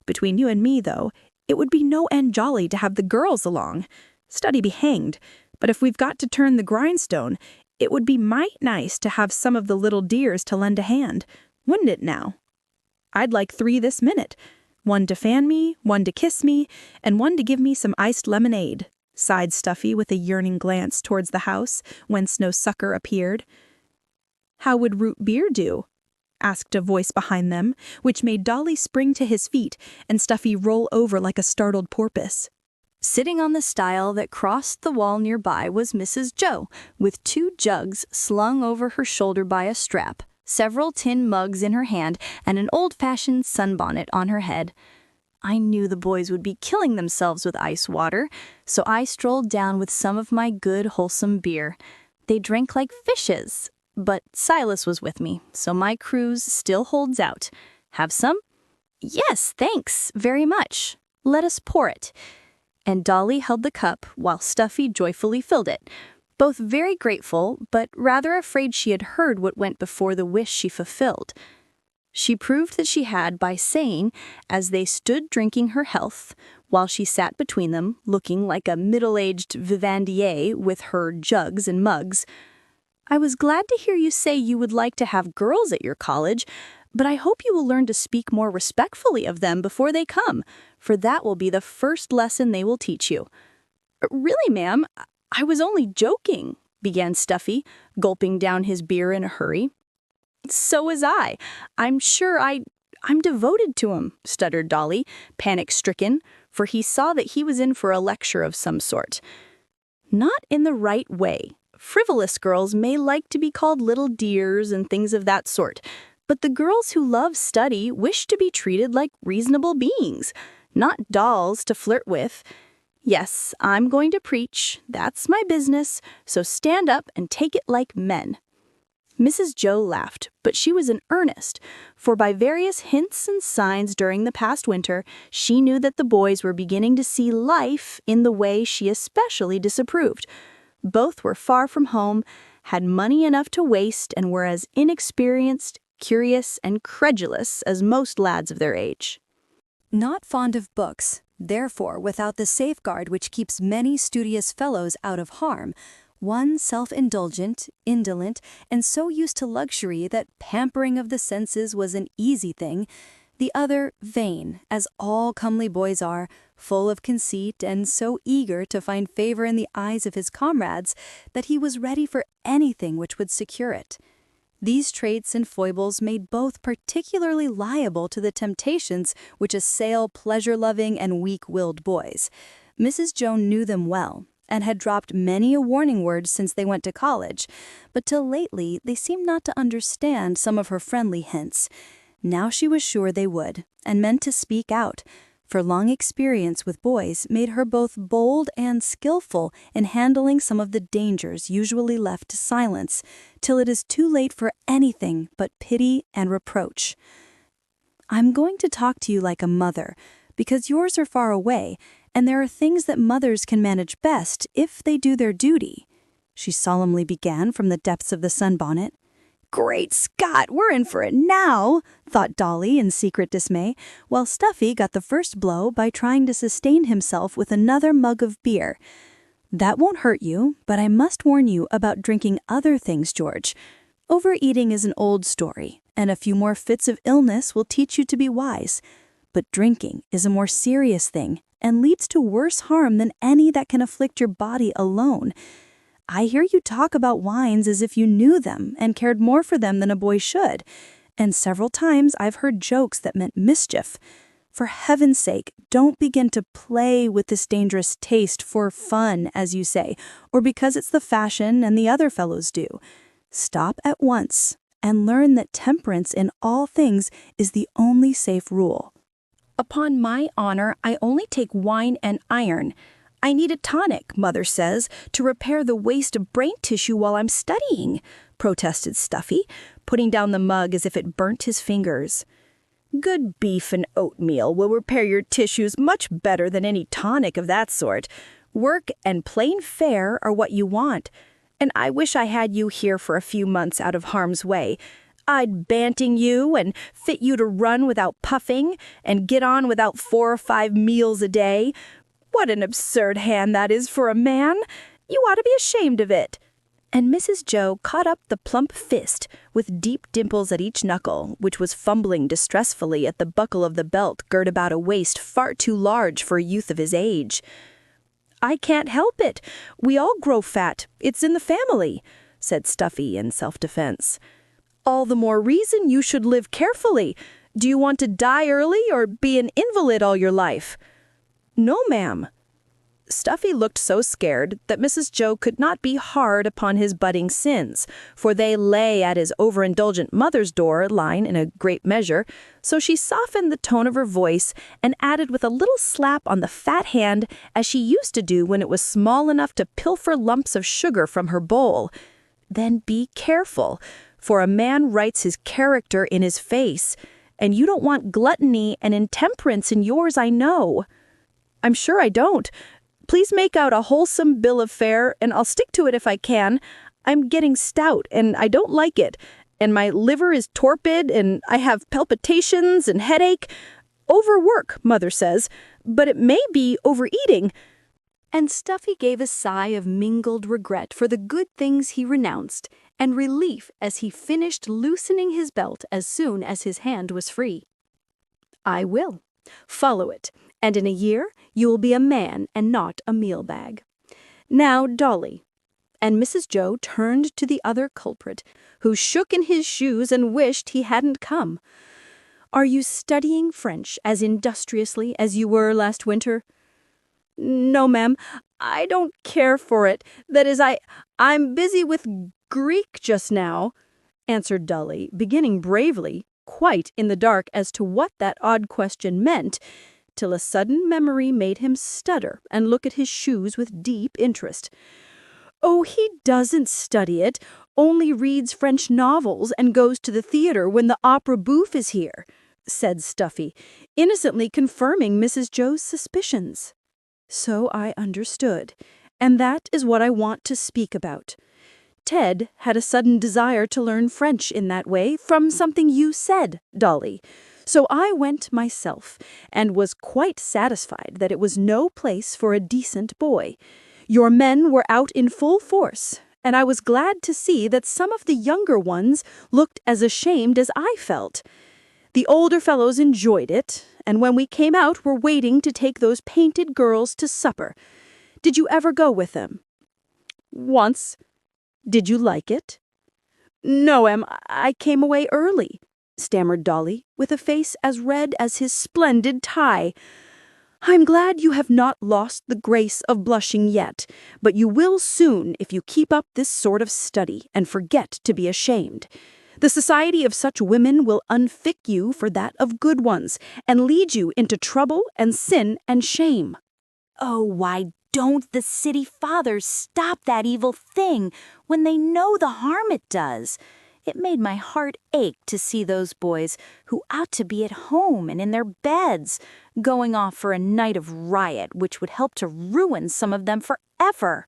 Between you and me, though, it would be no end jolly to have the girls along. Study be hanged, but if we've got to turn the grindstone, it would be might nice to have some of the little dears to lend a hand, wouldn't it now? I'd like 3 this minute, one to fan me, one to kiss me, and one to give me some iced lemonade," sighed Stuffy with a yearning glance towards the house, whence no succor appeared. "How would root beer do?" asked a voice behind them, which made Dolly spring to his feet and Stuffy roll over like a startled porpoise. Sitting on the stile that crossed the wall nearby was Mrs. Jo, with 2 jugs slung over her shoulder by a strap, several tin mugs in her hand, and an old-fashioned sunbonnet on her head. I knew the boys would be killing themselves with ice water, so I strolled down with some of my good, wholesome beer. They drank like fishes, but Silas was with me, so my cruise still holds out. Have some? Yes, thanks, very much. Let us pour it. And Dolly held the cup while Stuffy joyfully filled it, both very grateful, but rather afraid she had heard what went before the wish she fulfilled. She proved that she had by saying, as they stood drinking her health, while she sat between them, looking like a middle-aged vivandier with her jugs and mugs, "I was glad to hear you say you would like to have girls at your college, but I hope you will learn to speak more respectfully of them before they come, for that will be the first lesson they will teach you." "Really, ma'am, I was only joking," began Stuffy, gulping down his beer in a hurry. "So was I. I'm sure I'm devoted to him," stuttered Dolly, panic-stricken, for he saw that he was in for a lecture of some sort. "Not in the right way. Frivolous girls may like to be called little dears and things of that sort, but the girls who love study wish to be treated like reasonable beings, not dolls to flirt with. Yes, I'm going to preach. That's my business, so stand up and take it like men." Mrs. Jo laughed, but she was in earnest, for by various hints and signs during the past winter, she knew that the boys were beginning to see life in the way she especially disapproved. Both were far from home, had money enough to waste, and were as inexperienced, curious, and credulous as most lads of their age. Not fond of books, therefore without the safeguard which keeps many studious fellows out of harm, one self-indulgent, indolent, and so used to luxury that pampering of the senses was an easy thing, the other vain, as all comely boys are, full of conceit, and so eager to find favor in the eyes of his comrades that he was ready for anything which would secure it. These traits and foibles made both particularly liable to the temptations which assail pleasure-loving and weak-willed boys. Mrs. Jo knew them well, and had dropped many a warning word since they went to college, but till lately they seemed not to understand some of her friendly hints. Now she was sure they would, and meant to speak out, for long experience with boys made her both bold and skillful in handling some of the dangers usually left to silence, till it is too late for anything but pity and reproach. "I'm going to talk to you like a mother, because yours are far away, and there are things that mothers can manage best if they do their duty," she solemnly began from the depths of the sunbonnet. "Great Scott, we're in for it now," thought Dolly in secret dismay, while Stuffy got the first blow by trying to sustain himself with another mug of beer. "That won't hurt you, but I must warn you about drinking other things, George. Overeating is an old story, and a few more fits of illness will teach you to be wise. But drinking is a more serious thing, and leads to worse harm than any that can afflict your body alone. I hear you talk about wines as if you knew them and cared more for them than a boy should, and several times I've heard jokes that meant mischief. For heaven's sake, don't begin to play with this dangerous taste for fun, as you say, or because it's the fashion and the other fellows do. Stop at once and learn that temperance in all things is the only safe rule." "Upon my honor, I only take wine and iron. I need a tonic, Mother says, to repair the waste of brain tissue while I'm studying," protested Stuffy, putting down the mug as if it burnt his fingers. "Good beef and oatmeal will repair your tissues much better than any tonic of that sort. Work and plain fare are what you want, and I wish I had you here for a few months out of harm's way. I'd banting you and fit you to run without puffing and get on without 4 or 5 meals a day. What an absurd hand that is for a man! You ought to be ashamed of it." And Mrs. Jo caught up the plump fist, with deep dimples at each knuckle, which was fumbling distressfully at the buckle of the belt girt about a waist far too large for a youth of his age. "I can't help it. We all grow fat. It's in the family," said Stuffy in self-defense. All the more reason you should live carefully. Do you want to die early or be an invalid all your life?" "No, ma'am." Stuffy looked so scared that Mrs. Jo could not be hard upon his budding sins, for they lay at his overindulgent mother's door line in a great measure, so she softened the tone of her voice and added with a little slap on the fat hand, as she used to do when it was small enough to pilfer lumps of sugar from her bowl, "Then be careful, for a man writes his character in his face, and you don't want gluttony and intemperance in yours, I know." "I'm sure I don't. Please make out a wholesome bill of fare, and I'll stick to it if I can. I'm getting stout, and I don't like it, and my liver is torpid, and I have palpitations and headache. Overwork, Mother says, but it may be overeating." And Stuffy gave a sigh of mingled regret for the good things he renounced, and relief as he finished loosening his belt as soon as his hand was free. "I will. Follow it, and in a year you will be a man and not a meal bag. Now, Dolly." And Mrs. Jo turned to the other culprit, who shook in his shoes and wished he hadn't come. "Are you studying French as industriously as you were last winter?" "No, ma'am. I don't care for it. That is, I'm busy with Greek just now," answered Dolly, beginning bravely, quite in the dark as to what that odd question meant, till a sudden memory made him stutter and look at his shoes with deep interest. "Oh, he doesn't study it, only reads French novels and goes to the theater when the opera bouffe is here," said Stuffy, innocently confirming Mrs. Jo's suspicions. "So I understood, and that is what I want to speak about. Ted had a sudden desire to learn French in that way from something you said, Dolly. So I went myself, and was quite satisfied that it was no place for a decent boy. Your men were out in full force, and I was glad to see that some of the younger ones looked as ashamed as I felt. The older fellows enjoyed it, and when we came out were waiting to take those painted girls to supper. Did you ever go with them?" "Once." "Did you like it?" "No, I came away early," stammered Dolly, with a face as red as his splendid tie. "I'm glad you have not lost the grace of blushing yet, but you will soon if you keep up this sort of study and forget to be ashamed. The society of such women will unfit you for that of good ones, and lead you into trouble and sin and shame." Oh, why don't the city fathers stop that evil thing when they know the harm it does? It made my heart ache to see those boys, who ought to be at home and in their beds, going off for a night of riot which would help to ruin some of them forever.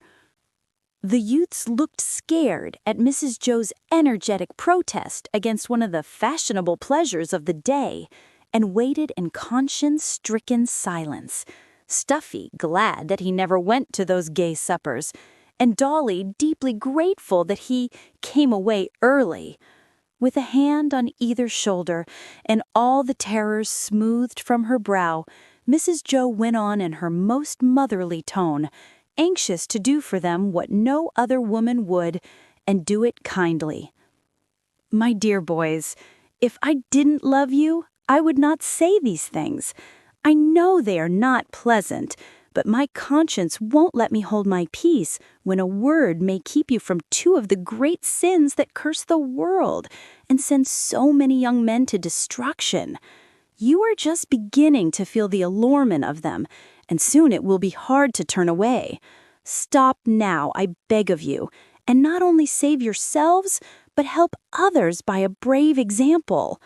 The youths looked scared at Mrs. Jo's energetic protest against one of the fashionable pleasures of the day, and waited in conscience-stricken silence. Stuffy glad that he never went to those gay suppers, and Dolly deeply grateful that he came away early. With a hand on either shoulder, and all the terrors smoothed from her brow, Mrs. Jo went on in her most motherly tone, anxious to do for them what no other woman would, and do it kindly. "My dear boys, if I didn't love you, I would not say these things. I know they are not pleasant, but my conscience won't let me hold my peace when a word may keep you from two of the great sins that curse the world and send so many young men to destruction. You are just beginning to feel the allurement of them, and soon it will be hard to turn away. Stop now, I beg of you, and not only save yourselves, but help others by a brave example.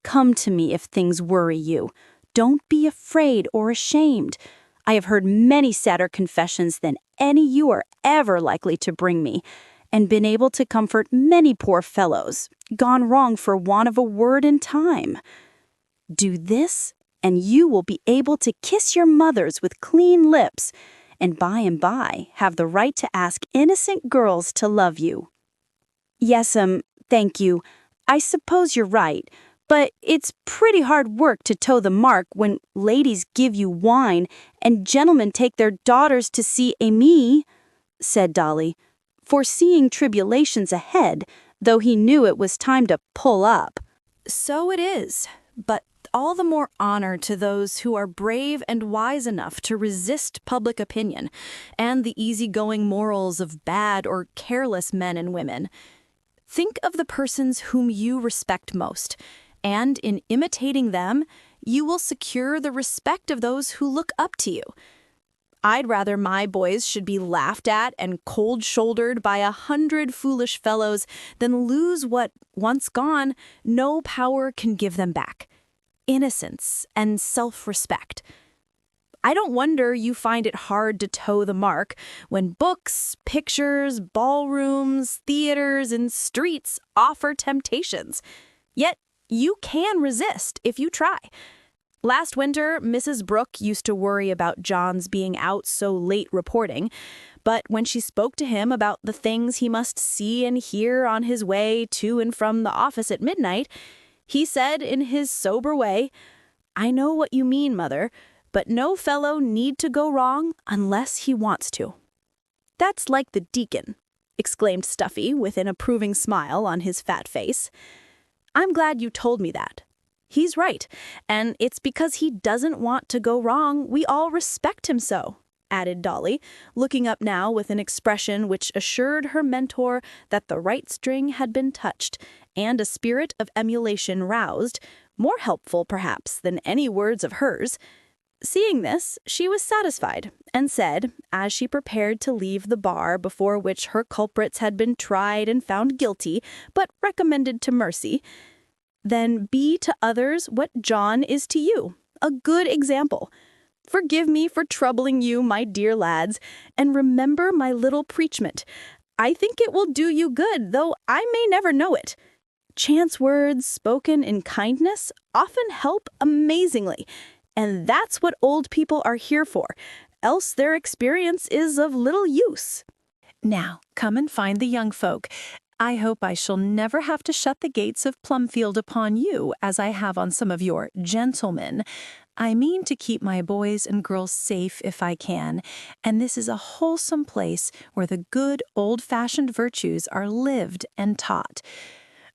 Come to me if things worry you. Don't be afraid or ashamed. I have heard many sadder confessions than any you are ever likely to bring me, and been able to comfort many poor fellows, gone wrong for want of a word in time. Do this, and you will be able to kiss your mothers with clean lips, and by have the right to ask innocent girls to love you." "Yes, thank you. I suppose you're right. But it's pretty hard work to toe the mark when ladies give you wine and gentlemen take their daughters to see Amy," said Dolly, foreseeing tribulations ahead, though he knew it was time to pull up. So it is, but all the more honor to those who are brave and wise enough to resist public opinion and the easygoing morals of bad or careless men and women. Think of the persons whom you respect most, and in imitating them, you will secure the respect of those who look up to you. I'd rather my boys should be laughed at and cold-shouldered by 100 foolish fellows than lose what, once gone, no power can give them back: innocence and self-respect. I don't wonder you find it hard to toe the mark when books, pictures, ballrooms, theaters, and streets offer temptations. Yet you can resist if you try. Last winter, Mrs. Brooke used to worry about John's being out so late reporting, but when she spoke to him about the things he must see and hear on his way to and from the office at midnight, he said in his sober way, "I know what you mean, Mother, but no fellow need to go wrong unless he wants to." "That's like the deacon," exclaimed Stuffy with an approving smile on his fat face. "I'm glad you told me that. He's right, and it's because he doesn't want to go wrong we all respect him so," added Dolly, looking up now with an expression which assured her mentor that the right string had been touched and a spirit of emulation roused, more helpful perhaps than any words of hers. Seeing this, she was satisfied, and said, as she prepared to leave the bar before which her culprits had been tried and found guilty, but recommended to mercy, "Then be to others what John is to you, a good example. Forgive me for troubling you, my dear lads, and remember my little preachment. I think it will do you good, though I may never know it. Chance words spoken in kindness often help amazingly, and that's what old people are here for, else their experience is of little use." Now, come and find the young folk. I hope I shall never have to shut the gates of Plumfield upon you as I have on some of your gentlemen. I mean to keep my boys and girls safe if I can, and this is a wholesome place where the good old-fashioned virtues are lived and taught.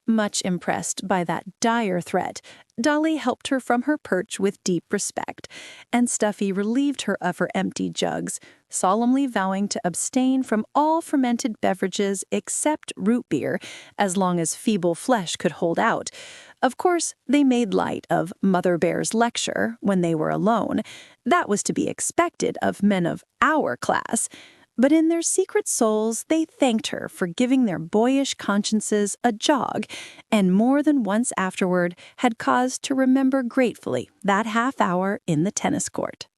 Much impressed by that dire threat, Dolly helped her from her perch with deep respect, and Stuffy relieved her of her empty jugs, solemnly vowing to abstain from all fermented beverages except root beer, as long as feeble flesh could hold out. Of course, they made light of Mother Bear's lecture when they were alone. That was to be expected of men of our class. But in their secret souls they thanked her for giving their boyish consciences a jog, and more than once afterward had cause to remember gratefully that half hour in the tennis court.